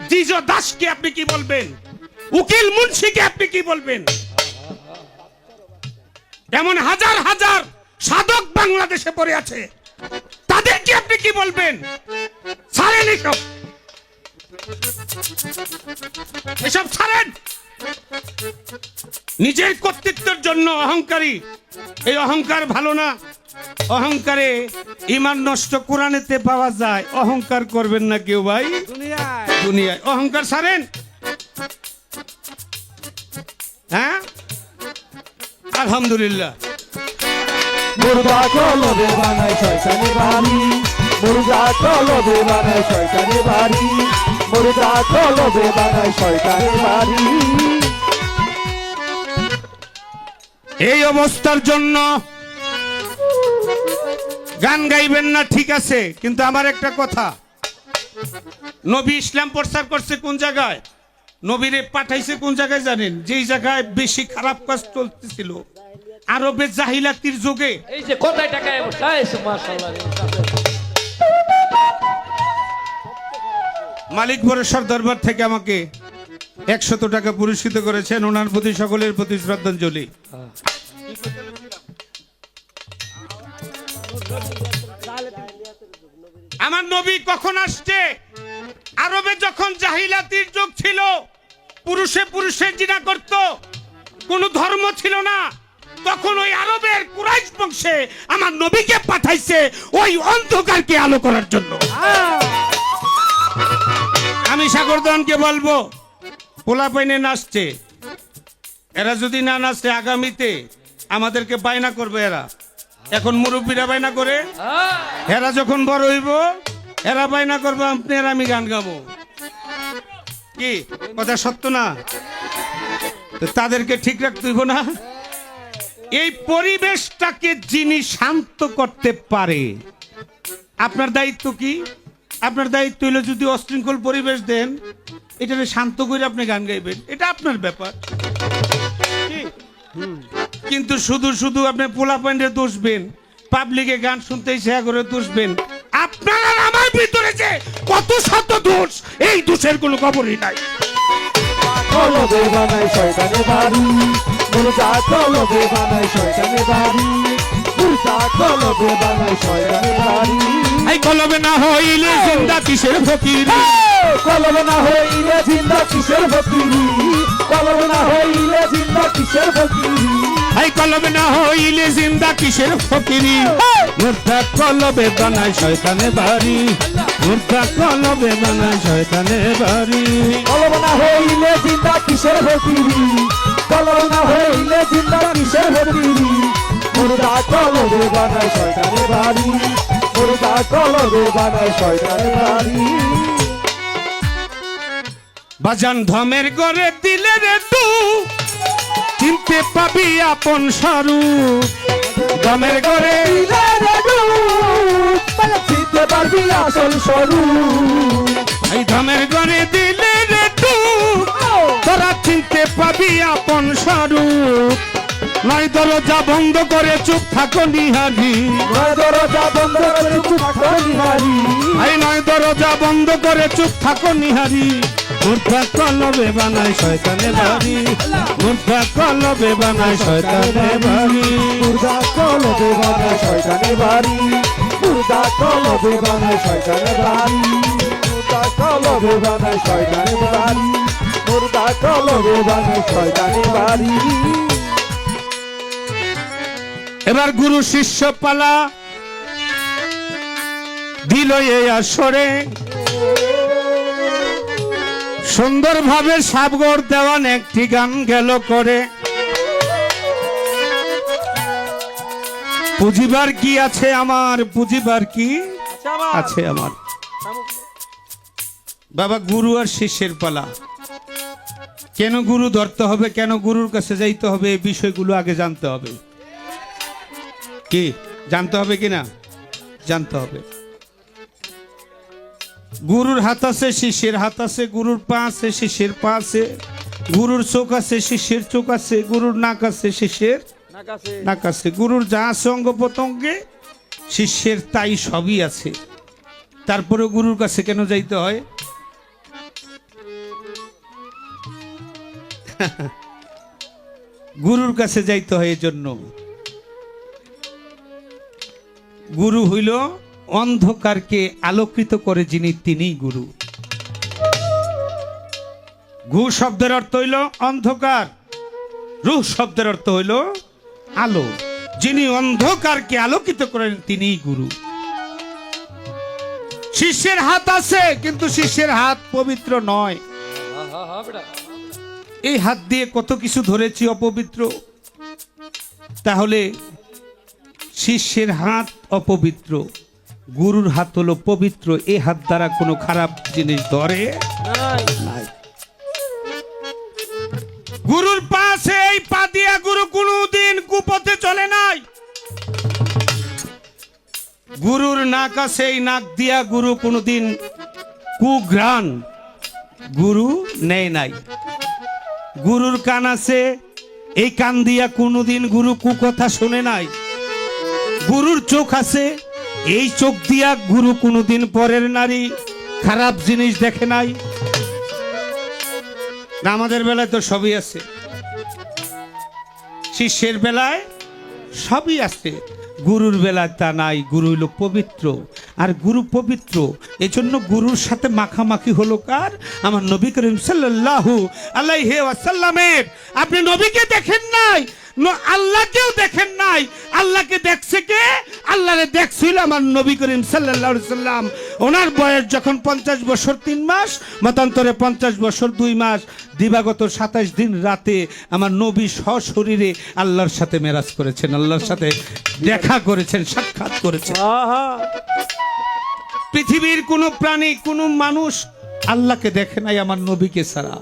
জিজ দাসকে আপনি কি বলবেন? উকিল মুন্সিকে আপনি কি বলবেন? এমন হাজার হাজার সাধক বাংলাদেশে পড়ে আছে, তাদেরকে আপনি কি বলবেন? ছাড়েন এসব, এসব ছাড়েন। নিজের কর্তৃত্বের জন্য অহংকারী, এই অহংকার ভালো না। অহংকারে ঈমান নষ্ট কোরআনেতে পাওয়া যায়। অহংকার করবেন না কেউ ভাই দুনিয়ায়। অহংকার ছাড়েন। হ্যাঁ, আলহামদুলিল্লাহ। মুর্দা কলবে বানাই শয়তানি বাড়ি, মুর্দা কলবে বানাই শয়তানি বাড়ি, মুর্দা কলবে বানাই শয়তানি বাড়ি। এই অবস্থার জন্য গান গাইবেন না, ঠিক আছে, কিন্তু আমার একটা কথা, নবী ইসলাম প্রচার করছে কোন জায়গায়? নবীরে পাঠাইছে কোন জায়গায় জানেন? যেই জায়গায় বেশি খারাপ কাজ চলতেছিল, আরবে জাহিলাতির যুগে। এই যে কোথায় টাকা বসাইছে মাশাআল্লাহ। মালিক বরেশ্বর দরবার থেকে আমাকে 100 টাকা পুরস্কৃত করেছেন। ওনার প্রতি সকলের প্রতি শ্রদ্ধাঞ্জলি। আমার নবী কখন আসছে? আরবে যখন জাহিলাতির যুগ ছিল, পুরুষে পুরুষে জিনা করত, কোন ধর্ম ছিল না, তখন ওই আরবের কুরাইশ বংশে আমার নবীকে পাঠাইছে ওই অন্ধকারকে আলো করার জন্য। আমি সাগরদানকে বলবো, পোলা পাইনে নাচছে, এরা যদি না নাচে আগামীতে আমাদেরকে বায়না করবে। এরা এখন মুরব্বীরা বাইনা করে, হ্যাঁ এরা যখন বড় হইব এরা বাইনা করবো আপনি আর আমি গান গাবো। কি কথা সত্য না? তো তাদেরকে ঠিক রাখতে হইব না? এই পরিবেশটাকে যিনি শান্ত করতে পারে, আপনার দায়িত্ব কি? আপনার দায়িত্ব হইলো যদি অশৃঙ্খল পরিবেশ দেন, এটাকে শান্ত করে আপনি গান গাইবেন, এটা আপনার ব্যাপার। কি? কিন্তু শুধু শুধু আপনি পোলা পয়েন্টে দোষবেন, পাবলিকে গান শুনতে ইচ্ছা করে দোষবেন, আপনার আর আমার ভিতরে যে কত শত দোষ, এই দোষের কোনো খবরই নাই। কলবে বানায় শয়তানে বাড়ি, মুর্দা কলবে বানায় শয়তানে বাড়ি, মুর্দা কলবে বানায় শয়তানে বাড়ি। এই কলবে না হইলে জিন্দা কিসের ফকির, কলবে না হইলে জিন্দা কিসের ফকিরি, কলবে না হইলে জিন্দা কিসের ফকিরি। এই কলবে না হইলে জিন্দা কিসের ফকিরি, মুর্দা কলবে বানায় শয়তানে বাড়ি, মুর্দা কলবে বানায় শয়তানে বাড়ি। কলবে না হইলে জিন্দা কিসের ফকিরি, কলবে না হইলে জিন্দা কিসের ফকিরি। মুর্দা কলবে বানায় শয়তানে বাড়ি, মুর্দা কলবে বানায় শয়তানে বাড়ি। বাজান ধমের গড়ে দিলে রে তু, চিনতে পাবি আপন স্বরূপ। ধমের গড়ে দিলে রে ডুব, তাহলে চিনতে পারবি আসল স্বরূপ। এই ধমের গড়ে দিলে রে তু, তোরা চিনতে পাবি আপন স্বরূপ। নয় দরজা বন্ধ করে চুপ থাকো নিহারি, নয় দরজা বন্ধ করে চুপ থাকো নিহারি। এই নয় দরজা বন্ধ করে চুপ থাকো নিহারি। মুর্দা কলবে বানায় শয়তানে বাড়ি, মুর্দা কলবে বানায় শয়তানে বাড়ি। মুর্দা কলবে বানায় শয়তানে বাড়ি, মুর্দা কলবে বানায় শয়তানে বাড়ি, মুর্দা কলবে বানায় শয়তানে বাড়ি, মুর্দা কলবে বানায় শয়তানে বাড়ি। এবার গুরু শিষ্য পালা দিল এই আসরে, সুন্দরভাবে সাবগর দেওয়ান একটি গান গেল করে। পুজিবার কি আছে আমার, পুজিবার কি আছে আমার। বাবা গুরু আর শিষ্যের পালা, কেন গুরু ধরতে হবে, কেন গুরুর কাছে যাইতে হবে, এই বিষয়গুলো আগে জানতে হবে। কি জানতে হবে কিনা? জানতে হবে। গুরুর হাত আছে, শিষ্যের হাত আছে, গুরুর পা আছে, শিষ্যের পা আছে, গুরুর চোখ আছে, শিষ্যের চোখ আছে, গুরুর নাক আছে, শিষ্যের নাক আছে, গুরুর যা আছে অঙ্গ প্রত্যঙ্গে শিষ্যের তাই সবই আছে। তারপরে গুরুর কাছে কেন যাইতে হয়? গুরুর কাছে যাইতে হয় এজন্য, গুরু হইল অন্ধকারকে আলোকিত করে যিনি, তিনিই গুরু। ঘু শব্দের অর্থ হইল অন্ধকার, রুহ শব্দের অর্থ হইল আলো। যিনি অন্ধকারকে আলোকিত করেন তিনিই গুরু। শিষ্যের হাত আছে, কিন্তু শিষ্যের হাত পবিত্র নয়। হ্যাঁ হ্যাঁ হ্যাঁ বেটা এই হাত দিয়ে কত কিছু ধরেছি অপবিত্র, তাহলে শিষ্যের হাত অপবিত্র, গুরুর হাত হলো পবিত্র। এই হাত দ্বারা কোনো খারাপ জিনিস ধরে নাই। গুরুর পাশে এই পা দিয়া গুরু কোনদিন কুপথে চলে নাই। গুরুর নাক আছে, এই নাক দিয়া গুরু কোনদিন কুঘ্রাণ গুরু নেয় নাই। গুরুর কান আছে, এই কান দিয়া কোনদিন গুরু কুকথা শুনে নাই। গুরুর চোখ আছে, এই চোখ দিয়া গুরু কোনদিন পরের নারী খারাপ জিনিস দেখে নাই। আমাদের বেলায় তো সবই আছে, শিষ্যের বেলায় সবই আছে, গুরুর বেলায় তা নাই। গুরু হইল পবিত্র, আর গুরু পবিত্র, এজন্য গুরুর সাথে মাখামাখি হলো কার? আমার নবী করিম সাল্লাল্লাহু আলাইহি ওয়াসাল্লামের। আপনি নবীকে দেখেন নাই, আল্লাহকেও দেখেন নাই, আল্লাহকে দেখছে কে? আল্লাহরে দেখছিল আমার নবী করিম সাল্লাল্লাহু আলাইহি সাল্লাম। ওনার বয়স যখন 50 বছর 3 মাস, মতান্তরে 50 বছর 2 মাস, দিবাগত 27 দিন রাতে আমার নবী সশরীরে আল্লাহর সাথে মেরাজ করেছেন, আল্লাহর সাথে দেখা করেছেন, সাক্ষাৎ করেছেন। পৃথিবীর কোনো প্রাণী, কোনো মানুষ আল্লাহকে দেখে নাই আমার নবীকে ছাড়া।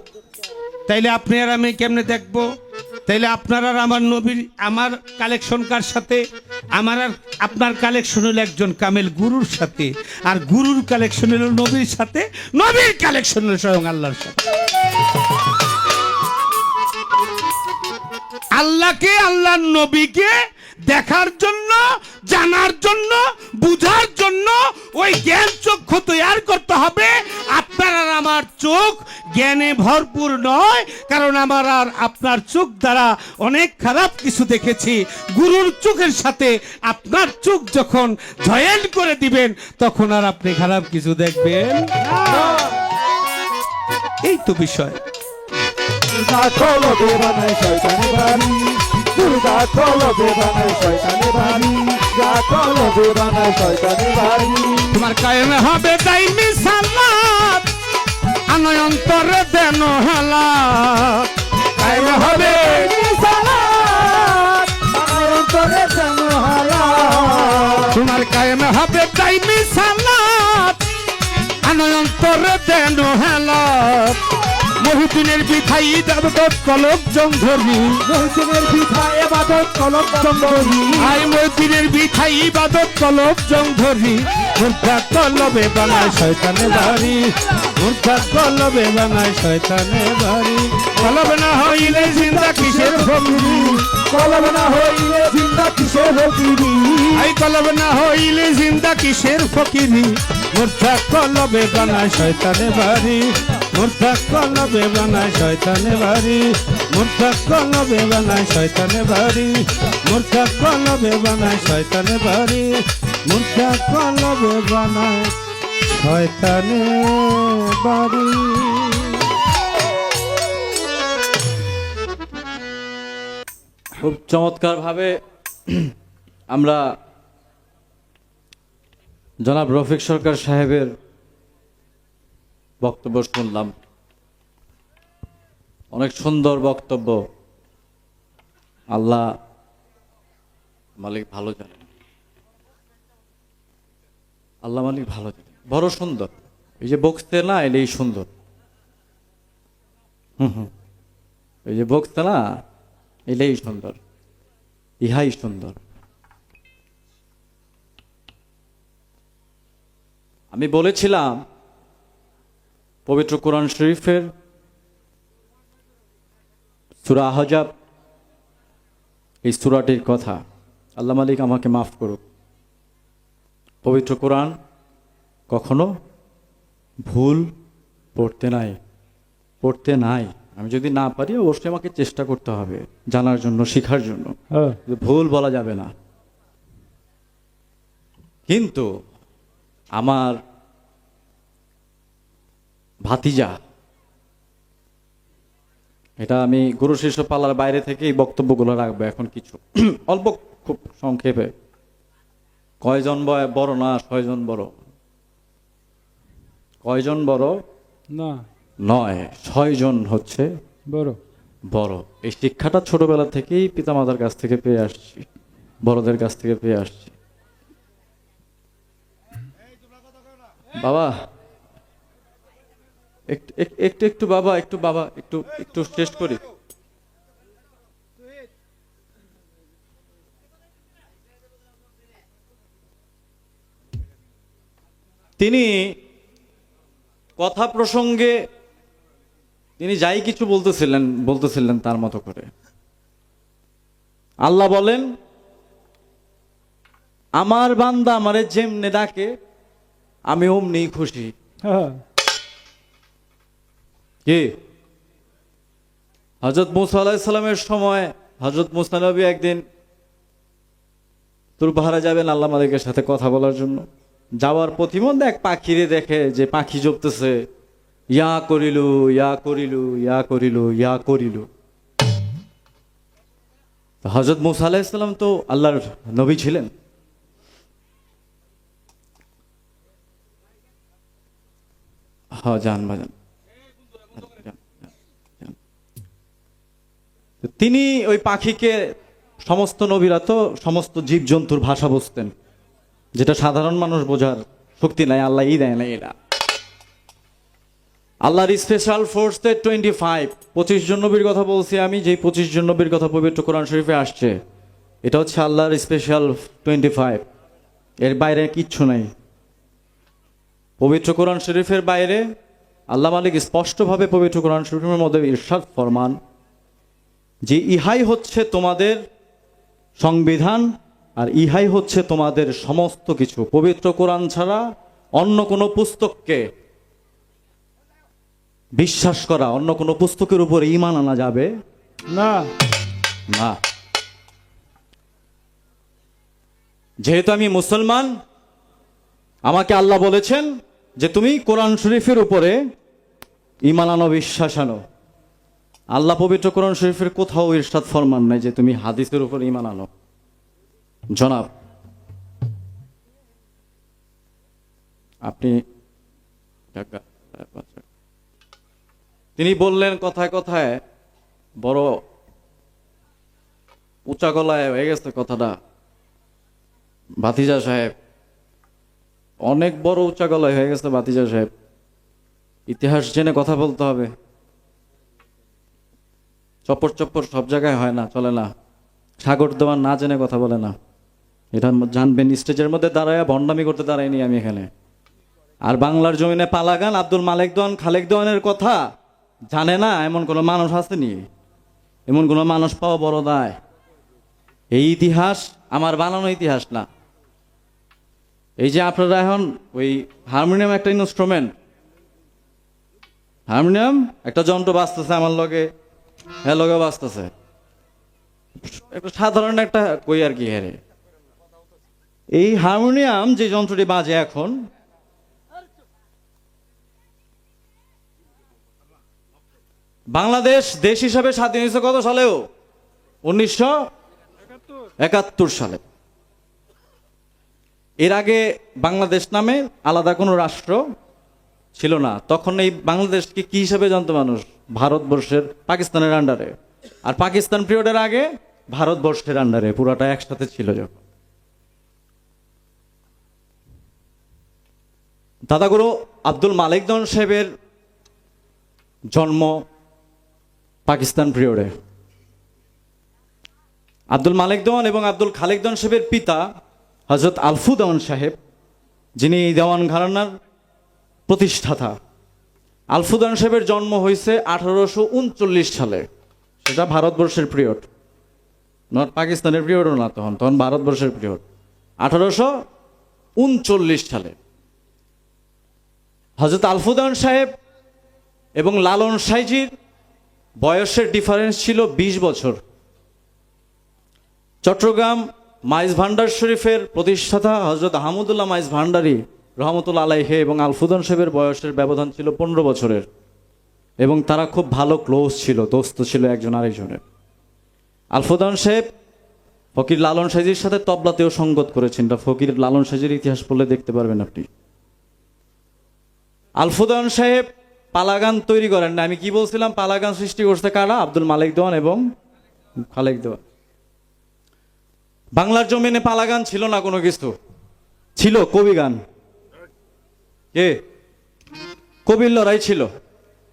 তাইলে আপনি আর আমি কেমনে দেখব? তাইলে আপনার আর আমার নবীর, আমার কালেকশন কার সাথে? আমার আর আপনার কালেকশন হলো একজন কামেল গুরুর সাথে, আর গুরুর কালেকশন হলো নবীর সাথে, নবীর কালেকশন হলো স্বয়ং আল্লাহর সাথে। আল্লাহকে, আল্লাহর নবীকে দেখার জন্য, জানার জন্য, বুঝার জন্য ওই জ্ঞান চক্ষু তৈরি করতে হবে। আপনার আর আমার চোখ জ্ঞানে ভরপুর নয়, কারণ আমার আর আপনার চোখ দ্বারা অনেক খারাপ কিছু দেখেছি। গুরুর চোখের সাথে আপনার চোখ যখন জয়েন করে দিবেন, তখন আর আপনি খারাপ কিছু দেখবেন না। এই তো বিষয়। দুর্গা কলবে বানায় শয়তানে বাড়ি, দুর্গা কলবে বানায় শয়তানে বাড়ি, দুর্গা কলবে বানায় শয়তানে বাড়ি। তোমার কায়েমে হবে দাইমি সালাত, আনয় অন্তরে দেন হালাত। কায়েমে হবে সালাত, আমার অন্তরে যেন হালাত। তোমার কায়েমে হবে দাইমি সালাত, আনয় অন্তরে দেন হালাত। মহিদিনের বিথাই ইবাদত কলব জংধরি, মহিদিনের পিঠা এবাদত কলব জংধরি, আই মহিদিনের বিথাই ইবাদত কলব জংধরি। মুর্দা কলবে বানায় শয়তানে বাড়ি, মুর্দা কলবে বানায় শয়তানে বাড়ি। কলব না হইলে জিন্দা কিসের ফকিরি, কলব না হইলে জিন্দা কিসের ফকিরি, আই কলব না হইলে জিন্দা কিসের ফকিরি। মুর্দা কলবে বানায় শয়তানে বাড়ি, মুর্দা কলবে বানায় শয়তানে বাড়ি, মুর্দা কলবে বানায় শয়তানে বাড়ি, মুর্দা কলবে বানায় শয়তানে বাড়ি, মুর্দা কলবে বানায় শয়তানে বাড়ি। খুব চমৎকার ভাবে আমরা জনাব রফিক সরকার সাহেবের বক্তব্য শুনলাম। অনেক সুন্দর বক্তব্য। আল্লাহ মালিক ভালো জানেন, আল্লাহ মালিক ভালো জানেন। বড় সুন্দর, এই যে বক্সতে না এলেই সুন্দর। এই যে বক্সতে না এলেই সুন্দর, ইহাই সুন্দর। আমি বলেছিলাম পবিত্র কোরআন শরীফের সূরা আহজাব, এই সূরাটির কথা। আল্লাহ মালিক আমাকে মাফ করুক। পবিত্র কোরআন কখনো ভুল পড়তে নাই। আমি যদি না পারি অবশ্যই আমাকে চেষ্টা করতে হবে জানার জন্য, শেখার জন্য। হ্যাঁ, ভুল বলা যাবে না। কিন্তু আমার ভাতিজা, এটা আমি গুরু শিষ্য পালার বাইরে থেকে এই বক্তব্যগুলো রাখবো এখন কিছু অল্প, খুব সংক্ষেপে। কয়জন বড় না 6 জন বড়? কয়জন বড়? না, 9, 6 জন হচ্ছে বড়। বড়। এই শিক্ষাটা ছোটবেলা থেকেই পিতামাতার কাছ থেকে পেয়ে আসছি, বড়দের কাছ থেকে পেয়ে আসছি। বাবা একটু বাবা, একটু শেষ করি। তিনি কথা প্রসঙ্গে তিনি যাই কিছু বলতেছিলেন তার মতো করে। আল্লাহ বলেন, আমার বান্দা আমারে যেমনে ডাকে আমি অমনি খুশি। হ্যাঁ, কি হযরত মুসা আলাইহিস সালামের সময় হযরত মুসা নবী একদিন তুর পাহাড়ে যাবেন আল্লাহ মালিকের সাথে কথা বলার জন্য। যাওয়ার পথিমধ্যে এক পাখিরে দেখে যে পাখি জপতেছে, ইয়া করিলু ইয়া করিলু ইয়া করিলু ইয়া করিলু। হযরত মুসা আলাইহিস সালাম তো আল্লাহর নবী ছিলেন। হ্যাঁ, যান বাজান। তিনি ওই পাখিকে, সমস্ত নবীরা তো সমস্ত জীবজন্তুর ভাষা বুঝতেন, যেটা সাধারণ মানুষ বোঝার শক্তি নাই, আল্লাহই দেয় না এরা। আল্লাহর স্পেশাল ফোর্সের 25 জন নবীর কথা বলছি আমি, যে 25 জন নবীর কথা পবিত্র কোরআন শরীফে আসছে, এটা হচ্ছে আল্লাহর স্পেশাল 25। এর বাইরে কিচ্ছু নাই। পবিত্র কোরআন শরীফের বাইরে আল্লাহ মালিক স্পষ্টভাবে পবিত্র কোরআন শরীফের মধ্যে ইরশাদ ফরমান যে ইহাই হচ্ছে তোমাদের সংবিধান, আর ইহাই হচ্ছে তোমাদের সমস্ত কিছু। পবিত্র কোরআন ছাড়া অন্য কোনো পুস্তককে বিশ্বাস করা, অন্য কোনো পুস্তকের উপর ঈমান আনা যাবে না। না। যেহেতু আমি মুসলমান, আমাকে আল্লাহ বলেছেন যে তুমি কোরআন শরীফের উপরে ঈমান আনো, বিশ্বাস আনো। আল্লাহ পবিত্র কোরআন শরীফের কোথাও ইরশাদ ফরমান নাই যে তুমি হাদিসের উপর ঈমান আনো। জনাব, আপনি তিনি বললেন কথায় কথায়, বড় উঁচা গলায় হয়ে গেছে কথাটা। ভাতিজা সাহেব, অনেক বড় উঁচা গলায় হয়ে গেছে ভাতিজা সাহেব। ইতিহাস জেনে কথা বলতে হবে। চপ্পর চপ্পর সব জায়গায় হয় না, চলে না। সাগর দেওয়ার না জেনে কথা বলে না, এটা জানবেন। স্টেজের মধ্যে দাঁড়ায় ভণ্ডামি করতে দাঁড়াইনি আমি এখানে। আর বাংলার জমিনে পালাগান আব্দুল মালেক দেওয়ান, খালেক দেওয়ানের কথা জানে না এমন কোনো মানুষ আসেনি। এমন কোনো মানুষ পাওয়া বড় দায়। এই ইতিহাস আমার বানানো ইতিহাস না। এই যে আপনারা এখন ওই হারমোনিয়াম একটা ইনস্ট্রুমেন্ট, হারমোনিয়াম একটা যন্ত্র বাজতেছে আমার লগে, হ্যাঁ লগে বাজতেছে, একটা সাধারণ একটা কই আর কি। হ্যাঁ, এই হারমোনিয়াম যে যন্ত্রটি বাজে এখন, বাংলাদেশ দেশ হিসাবে স্বাধীন হয়েছে কত সালেও? 1971 সালে। এর আগে বাংলাদেশ নামে আলাদা কোনো রাষ্ট্র ছিল না। তখন এই বাংলাদেশকে কি হিসাবে জানতো মানুষ? ভারতবর্ষের, পাকিস্তানের আন্ডারে। আর পাকিস্তান পিরিয়ডের আগে ভারতবর্ষের আন্ডারে, পুরাটা একসাথে ছিল। যখন দাদাগুরু আব্দুল মালেক দেওয়ান সাহেবের জন্ম পাকিস্তান পিরিয়ডে। আব্দুল মালেক দেওয়ান এবং আব্দুল খালেক দেওয়ান সাহেবের পিতা হযরত আলফু দেওয়ান সাহেব, যিনি দেওয়ান ঘরানার প্রতিষ্ঠাতা। আলফু দেওয়ান সাহেবের জন্ম হয়েছে 1839 সালে। সেটা ভারতবর্ষের পিরিয়ড, নট পাকিস্তানের পিরিয়ডও না, তখন ভারতবর্ষের পিরিয়ড। 1839 সালে হযরত আলফু দেওয়ান সাহেব এবং লালন সাইজির বয়সের ডিফারেন্স ছিল 20 বছর। চট্টগ্রাম মাইজ ভান্ডার শরীফের প্রতিষ্ঠাতা হযরত আহমদুল্লাহ মাইজ ভান্ডারী রহমতুল্লাহ আলাইহি এবং আলফু দেওয়ান সাহেবের বয়সের ব্যবধান ছিল 15 বছরের, এবং তারা খুব ভালো ক্লোজ ছিল, দোস্ত ছিল একজন আরেকজনের। আলফু দেওয়ান সাহেব ফকির লালন সাইজির সাথে তবলাতেও সঙ্গত করেছেন। ফকির লালন সাইজির ইতিহাস পড়লে দেখতে পারবেন আপনি। আলফু দেওয়ান সাহেব পালাগান তৈরি করেন না। আমি কি বলছিলাম? পালাগান সৃষ্টি করতে কারা? আব্দুল মালেক দেওয়ান এবং খালেক দেওয়ান। বাংলার জমিনে পালাগান ছিল না কোনো কিছু, ছিল কবি গান। কে? কবির লড়াই ছিল।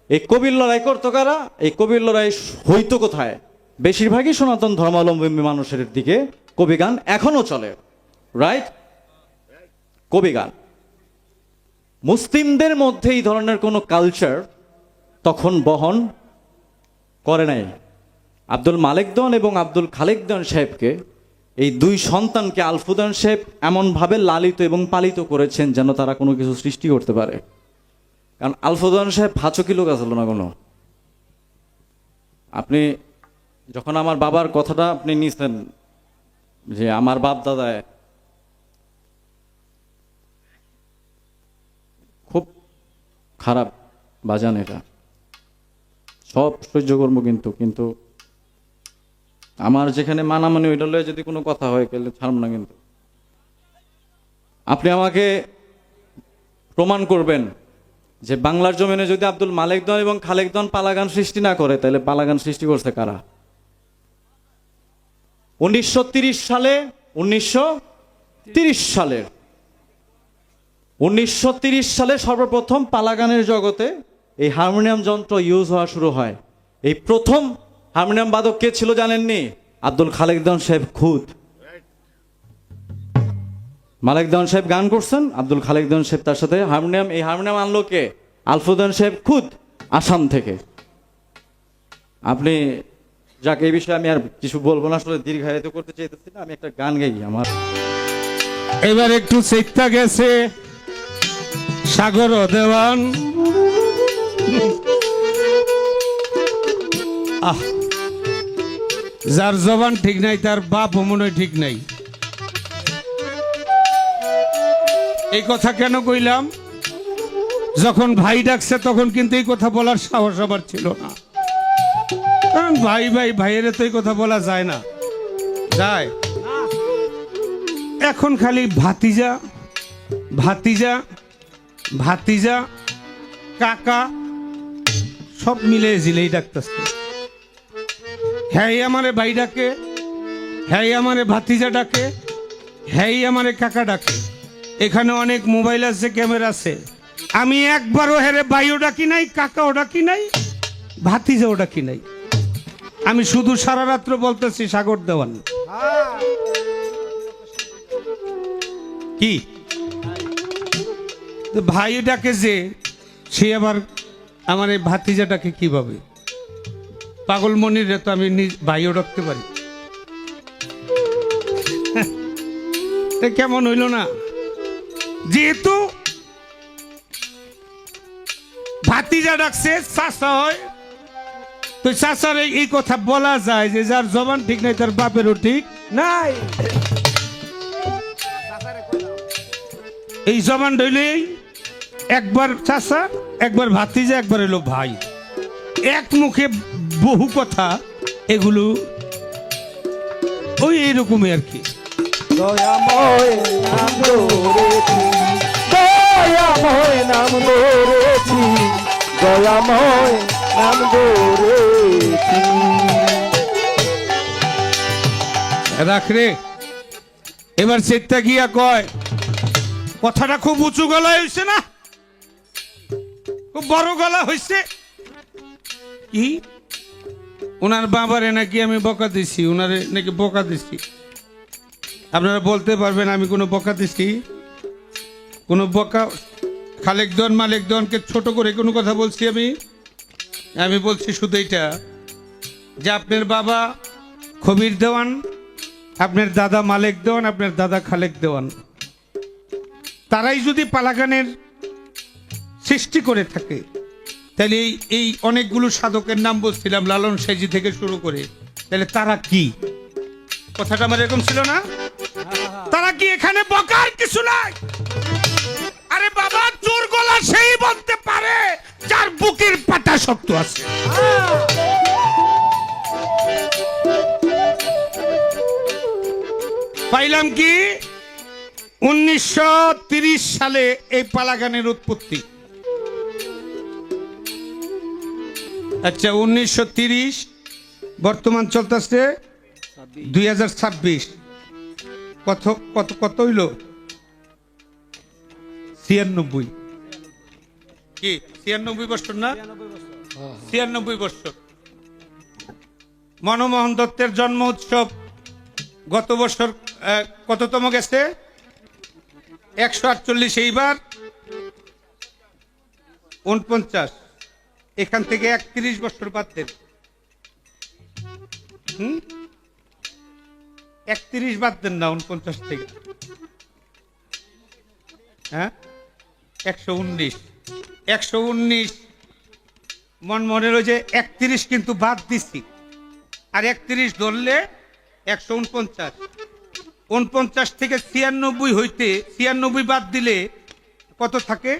এই কবির লড়াই করতো কারা? এই কবির লড়াই হইতো কোথায়? বেশিরভাগই সনাতন ধর্মাবলম্বী মানুষের দিকে কবি গান এখনো চলে, রাইট? কবি গান। মুসলিমদের মধ্যে এই ধরনের কোনো কালচার তখন বহন করে নাই। আব্দুল মালেক দেওয়ান এবং আব্দুল খালেক দেওয়ান সাহেবকে, এই দুই সন্তানকে আলফু দেওয়ান সাহেব এমনভাবে লালিত এবং পালিত করেছেন যেন তারা কোনো কিছু সৃষ্টি করতে পারে। কারণ আলফু দেওয়ান সাহেব 5 কিলো গাছ হলো না কোনো। আপনি যখন আমার বাবার কথাটা আপনি নিছেন যে আমার বাপ দাদায়, খুব খারাপ বাজান, এটা সব সহ্য করবো, কিন্তু আমার যেখানে মানামানি ওইটা লয়ে যদি কোনো কথা হয় তাহলে ছাড়ব না কিন্তু। আপনি আমাকে প্রমাণ করবেন যে বাংলার জমিনে যদি আব্দুল মালেক দন এবং খালেক দন পালাগান সৃষ্টি না করে, তাহলে পালাগান সৃষ্টি করছে কারা? 1930 সালে 1930 সালে সর্বপ্রথম পালাগানের জগতে এই হারমোনিয়াম যন্ত্র ইউজ হওয়া শুরু হয়। এই প্রথম হারমোনিয়াম বাদক কে ছিল জানেননি? আব্দুল খালেক দন সাহেব খুদ। মালেক দন সাহেব গান করছেন, আব্দুল খালেক দন সাহেব তার সাথে হারমোনিয়াম। এই হারমোনিয়াম আনলো কে? আলফুদন সাহেব খুদ আসাম থেকে। আপনি যাক, এই বিষয়ে আমি আর কিছু বলবো না, আসলে দীর্ঘায়িত করতে চাইতেছি না। আমি একটা গান গাই আমার। এবার একটু চেষ্টা গেছে সাগর দেওয়ান। আহ, যার জবান ঠিক নাই তার বাপ মনে হয় ঠিক নাই। এই কথা কেন কইলাম? যখন ভাই ডাকছে তখন কিন্তু এই কথা বলার সাহস আমার ছিল না, কারণ ভাই ভাইয়ের তো এই কথা বলা যায় না, যায়। এখন খালি ভাতিজা ভাতিজা ভাতিজা কাকা সব মিলে জিলেই ডাকতেছে। হ্যাঁ আমারে ভাই ডাকে, হ্যাঁ আমারে ভাতিজা ডাকে, হ্যাঁ আমারে কাকা ডাকে। এখানে অনেক মোবাইল আছে, ক্যামেরা আছে। আমি একবারও হেরে ভাইও ডাকি নাই, কাকাও ডাকি নাই, ভাতিজাও ডাকি নাই। আমি শুধু সারা রাত্র বলতেছি সাগর দেওয়ান। কি ভাই ডাকে যে, সে আবার আমার এই ভাতিজাটাকে কিভাবে? পাগলমনির তো আমি ভাইও ডাকতে পারি। কেমন হইল না? যেহেতু ভাতিজা ডাকছে চাচা হয়, তো চাচার এই কথা বলা যায় যে যার জবান ঠিক নাই তার বাপেরও ঠিক নাই। এই জবান ধরলেই একবার চাচা, একবার ভাতিজা, একবার এলো ভাই। এক মুখে বহু কথা, এগুলো ওই এইরকমই আর কি। দয়াময় নাম ধরেছি, দয়াময় নাম ধরেছি, দয়াময় নাম ধরেছি। রাখ রে। এবার চেষ্টা গিয়া কয়, কথাটা খুব উঁচু গলায় হয়েছে না, খুব বড় গলা হয়েছে। কি ওনার বাবারে নাকি আমি বকা দিছি, ওনারে নাকি বকা দিছি। আপনারা বলতে পারবেন আমি কোনো বকা দিছি? কোনো বকা? খালেক দন মালেক দনকে ছোট করে কোনো কথা বলছি আমি? আমি বলছি শুধু এইটা যে আপনার বাবা খবির দেওয়ান, আপনার দাদা মালেক দেওয়ান, আপনার দাদা খালেক দেওয়ান, তারাই যদি পালাগানের সৃষ্টি করে থাকে, তাহলে এই অনেকগুলো সাধকের নাম বলছিলাম, লালন সাইজি থেকে শুরু করে, তাহলে তারা কি? কথাটা আমার এরকম ছিল না? তারা কি এখানে বকার কিছু নাই? আরে বাবা, চোর গলা সেই বলতে পারে যার বুকের পাটা শক্ত আছে। পাইলাম কি 1930 সালে এই পালাগানের উৎপত্তি। আচ্ছা, 1930 বর্তমান চলতেছে 2026। কত কত কত হইল? 96। কি 96 বছর না? 96 বছর। মনমোহন দত্তের জন্ম উৎসব গত বছর কততম গেছে? 148। এইবার 49। এখান থেকে 31 বছর বাদ দেন। 31 বাদ দেন না 49 থেকে। হ্যাঁ, 119। 119 মনে হলো যে 31 কিন্তু বাদ দিছি, আর 31 ধরলে 149। 49 থেকে 96 হইতে 96 বাদ দিলে কত থাকে?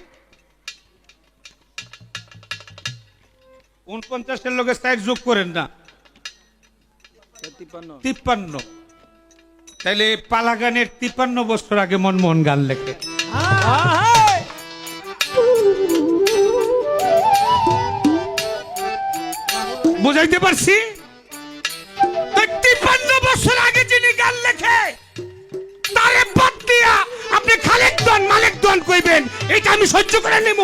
49-এর লগে 4 যোগ করেন না, 53। তাইলে পালাগানের 53 বছর আগে মনমোহন গান লেখে। বুঝাইতে পারছি? 53 বছর আগে যিনি গান লেখে তারে বাদ দিয়া আপনি খালেক দন মালিক দন কইবেন, এটা আমি সহ্য করে নেব।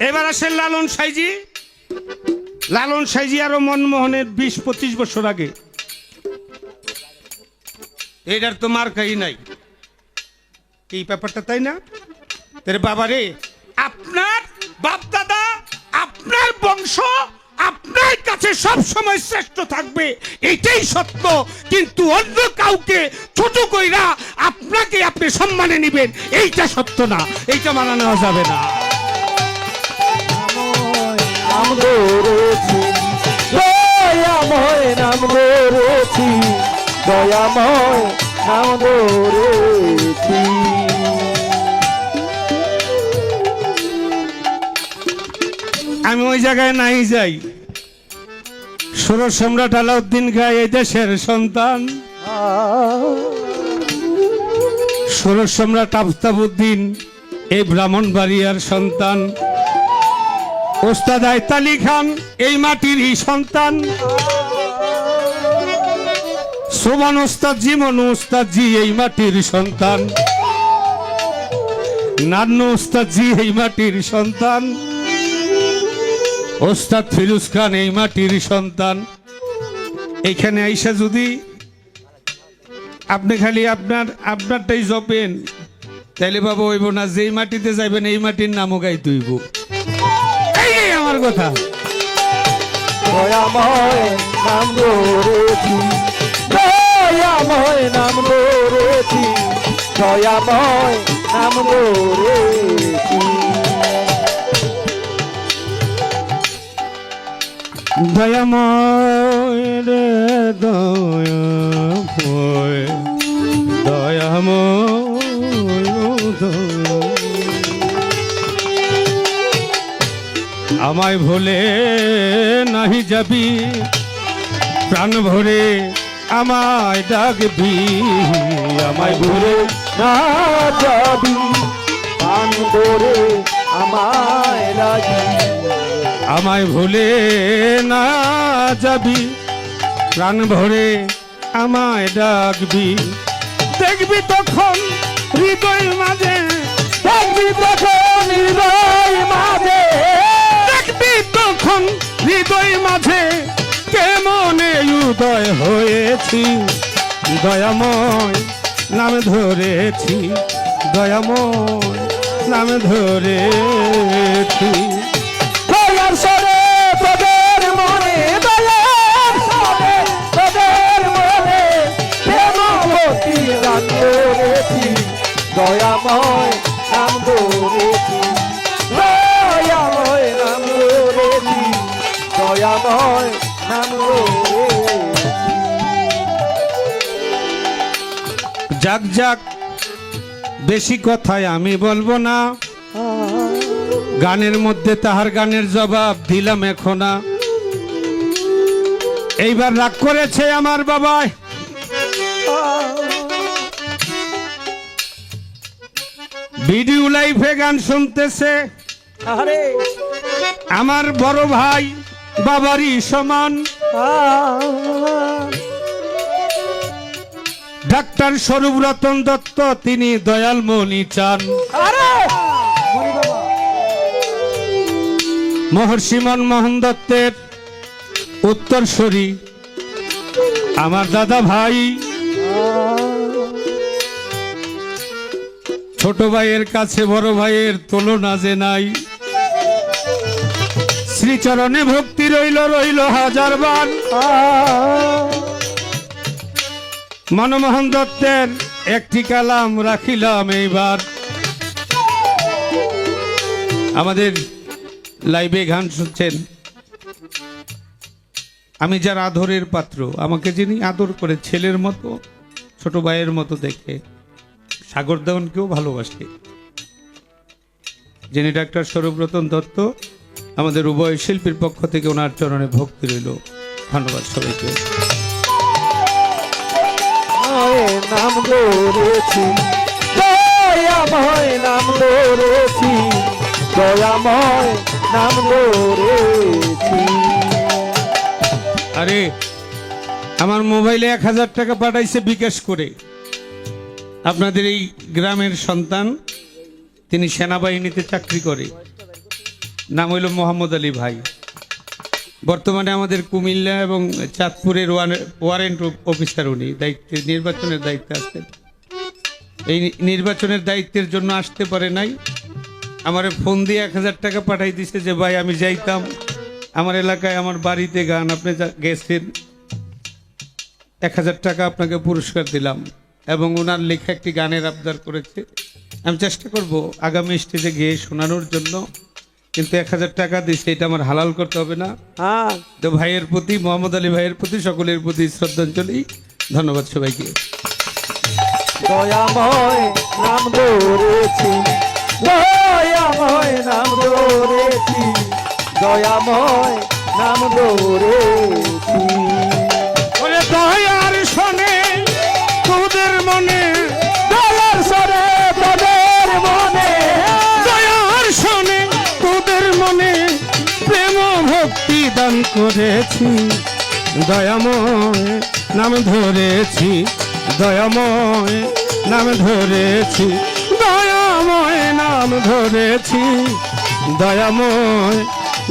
এবার আসেন লালন সাইজি। লালন সাইজি আরো মনমোহনের 20-25 বছর আগে। এটার তো মার্কাই নাই, এই ব্যাপারটা, তাই না? তোর বাবা রে, আপনার বাপ দাদা, আপনার বংশ আপনার কাছে সব সময় শ্রেষ্ঠ থাকবে, এটাই সত্য। কিন্তু অন্য কাউকে ছোট কইরা আপনাকে আপনি সম্মানে নেবেন, এইটা সত্য না, এইটা মানা নেওয়া যাবে না। নাম ধরেছি দয়াময়, নাম ধরেছি দয়াময়, নাম ধরেছি। আমি ওই জায়গায় নাই যাই। ষোড়শ সম্রাট আলাউদ্দিন খাঁ এই দেশের সন্তান। ষোড়শ সম্রাট আফতাবউদ্দিন এই ব্রাহ্মণবাড়িয়ার সন্তান। ওস্তাদ আয়ত আলী খান এই মাটিরই সন্তান। সোমান ওস্তাদজি, মনু ওস্তাদজি এই মাটির সন্তান। নান্নু ওস্তাদজি এই মাটির সন্তান। ওস্তাদ ফিরোজ খান এই মাটির সন্তান। এইখানে আইসা যদি আপনি খালি আপনারটাই জপেন, তাইলে বাবা হইব না। যেই মাটিতে যাইবেন এই মাটির নামও গাইতে হইব। এই আমার কথা। দয়াময় নাম ধরেছি, দয়াময় নাম ধরেছি, দয়াময় নাম ধরেছি। দয়াময় রে দয়াময়, দয়াময় আমায় ভুলে নাহি যাবি, প্রাণ ভরে আমায় ডাকবি। আমায় ভুলে না যাবি, প্রাণ ধরে আমায় রাখবি। আমায় ভুলে না যাবি, প্রাণ ভরে আমায় ডাকবি। দেখবি তখন হৃদয় মাঝে, দেখবি তখন হৃদয় মাঝে, দেখবি তখন হৃদয় মাঝে কেমনে উদয় হয়েছি। দয়াময় নাম ধরেছি, দয়াময় নাম ধরেছি। দয়ার সরে তোদের মনে, দয়ার সরে তোদের মনে, প্রেম ভক্তি গান করেছি। দয়াময় নাম ধরেছি, দয়াময় নাম ধরেছি, দয়াময় নাম ধরেছি। যাক যাক, বেশি কথায় আমি বলবো না। গানের মধ্যে তাহার গানের জবাব দিলাম এখন। এইবার রাগ করেছে আমার বাবায়। ভিডিও লাইভে গান শুনতেছে। আরে আমার বড় ভাই বাবারই সমান ডাক্তার স্বরূপ রতন দত্ত, তিনি দয়াল মনি চান। আরে মহর্ষি মনমোহন দত্তের উত্তরসূরি আমার দাদা ভাই। ছোট ভাইয়ের কাছে বড় ভাইয়ের তুলনা যে নাই। শ্রীচরণে ভক্তি রইল রইল হাজারবার। মনমোহন দত্তের একটি কালাম রাখিলাম এইবার। আমাদের লাইভে গান শুনছেন, আমি যার আদরের পাত্র, আমাকে যিনি আদর করে ছেলের মতো, ছোট ভাইয়ের মতো দেখে, সাগর দেওয়ানকেও ভালোবাসে। যিনি ডাক্তার স্বরূপরতন দত্ত, আমাদের উভয় শিল্পীর পক্ষ থেকে ওনার চরণে ভক্তি রইল। ধন্যবাদ সবাইকে। নাম ধরেছি দয়াময়, নাম ধরেছি দয়াময়, নাম ধরেছি। আরে আমার মোবাইলে 1000 টাকা পাঠাইছে বিকাশ করে। আপনাদের এই গ্রামের সন্তান, তিনি সেনাবাহিনীতে চাকরি করে, নাম হইল মোহাম্মদ আলী ভাই। বর্তমানে আমাদের কুমিল্লা এবং চাঁদপুরের ওয়ারেন্ট অফিসার, উনি দায়িত্বে, নির্বাচনের দায়িত্বে আছেন। এই নির্বাচনের দায়িত্বের জন্য আসতে পারে নাই। আমারে ফোন দিয়ে 1000 টাকা পাঠাই দিছে যে ভাই আমি যাইতাম আমার এলাকায়, আমার বাড়িতে গান, আপনি গেছেন, 1000 টাকা আপনাকে পুরস্কার দিলাম। এবং ওনার লেখা একটি গানের আবদার করেছে। আমি চেষ্টা করব আগামী স্টেজে গিয়ে শোনানোর জন্য, কিন্তু 1000 টাকা দিচ্ছে, এটা আমার হালাল করতে হবে না। হ্যাঁ, তো ভাইয়ের প্রতি, মোহাম্মদ আলী ভাইয়ের প্রতি, সকলের প্রতি শ্রদ্ধাঞ্জলি। ধন্যবাদ সবাইকে। দয়াময় নাম ধরেছি, দয়াময় নাম ধরেছি, দয়াময় নাম ধরেছি। ওরে দয়ার শোনে তোদের মনে, দয়ার সরে তোদের মনে, দয়ার শোনে তোদের মনে প্রেম ভক্তি দান করেছি। দয়াময় নাম ধরেছি, দয়াময় নাম ধরেছি, দয়াময় নাম ধরেছি, দয়াময়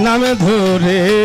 নাম ধরেছি।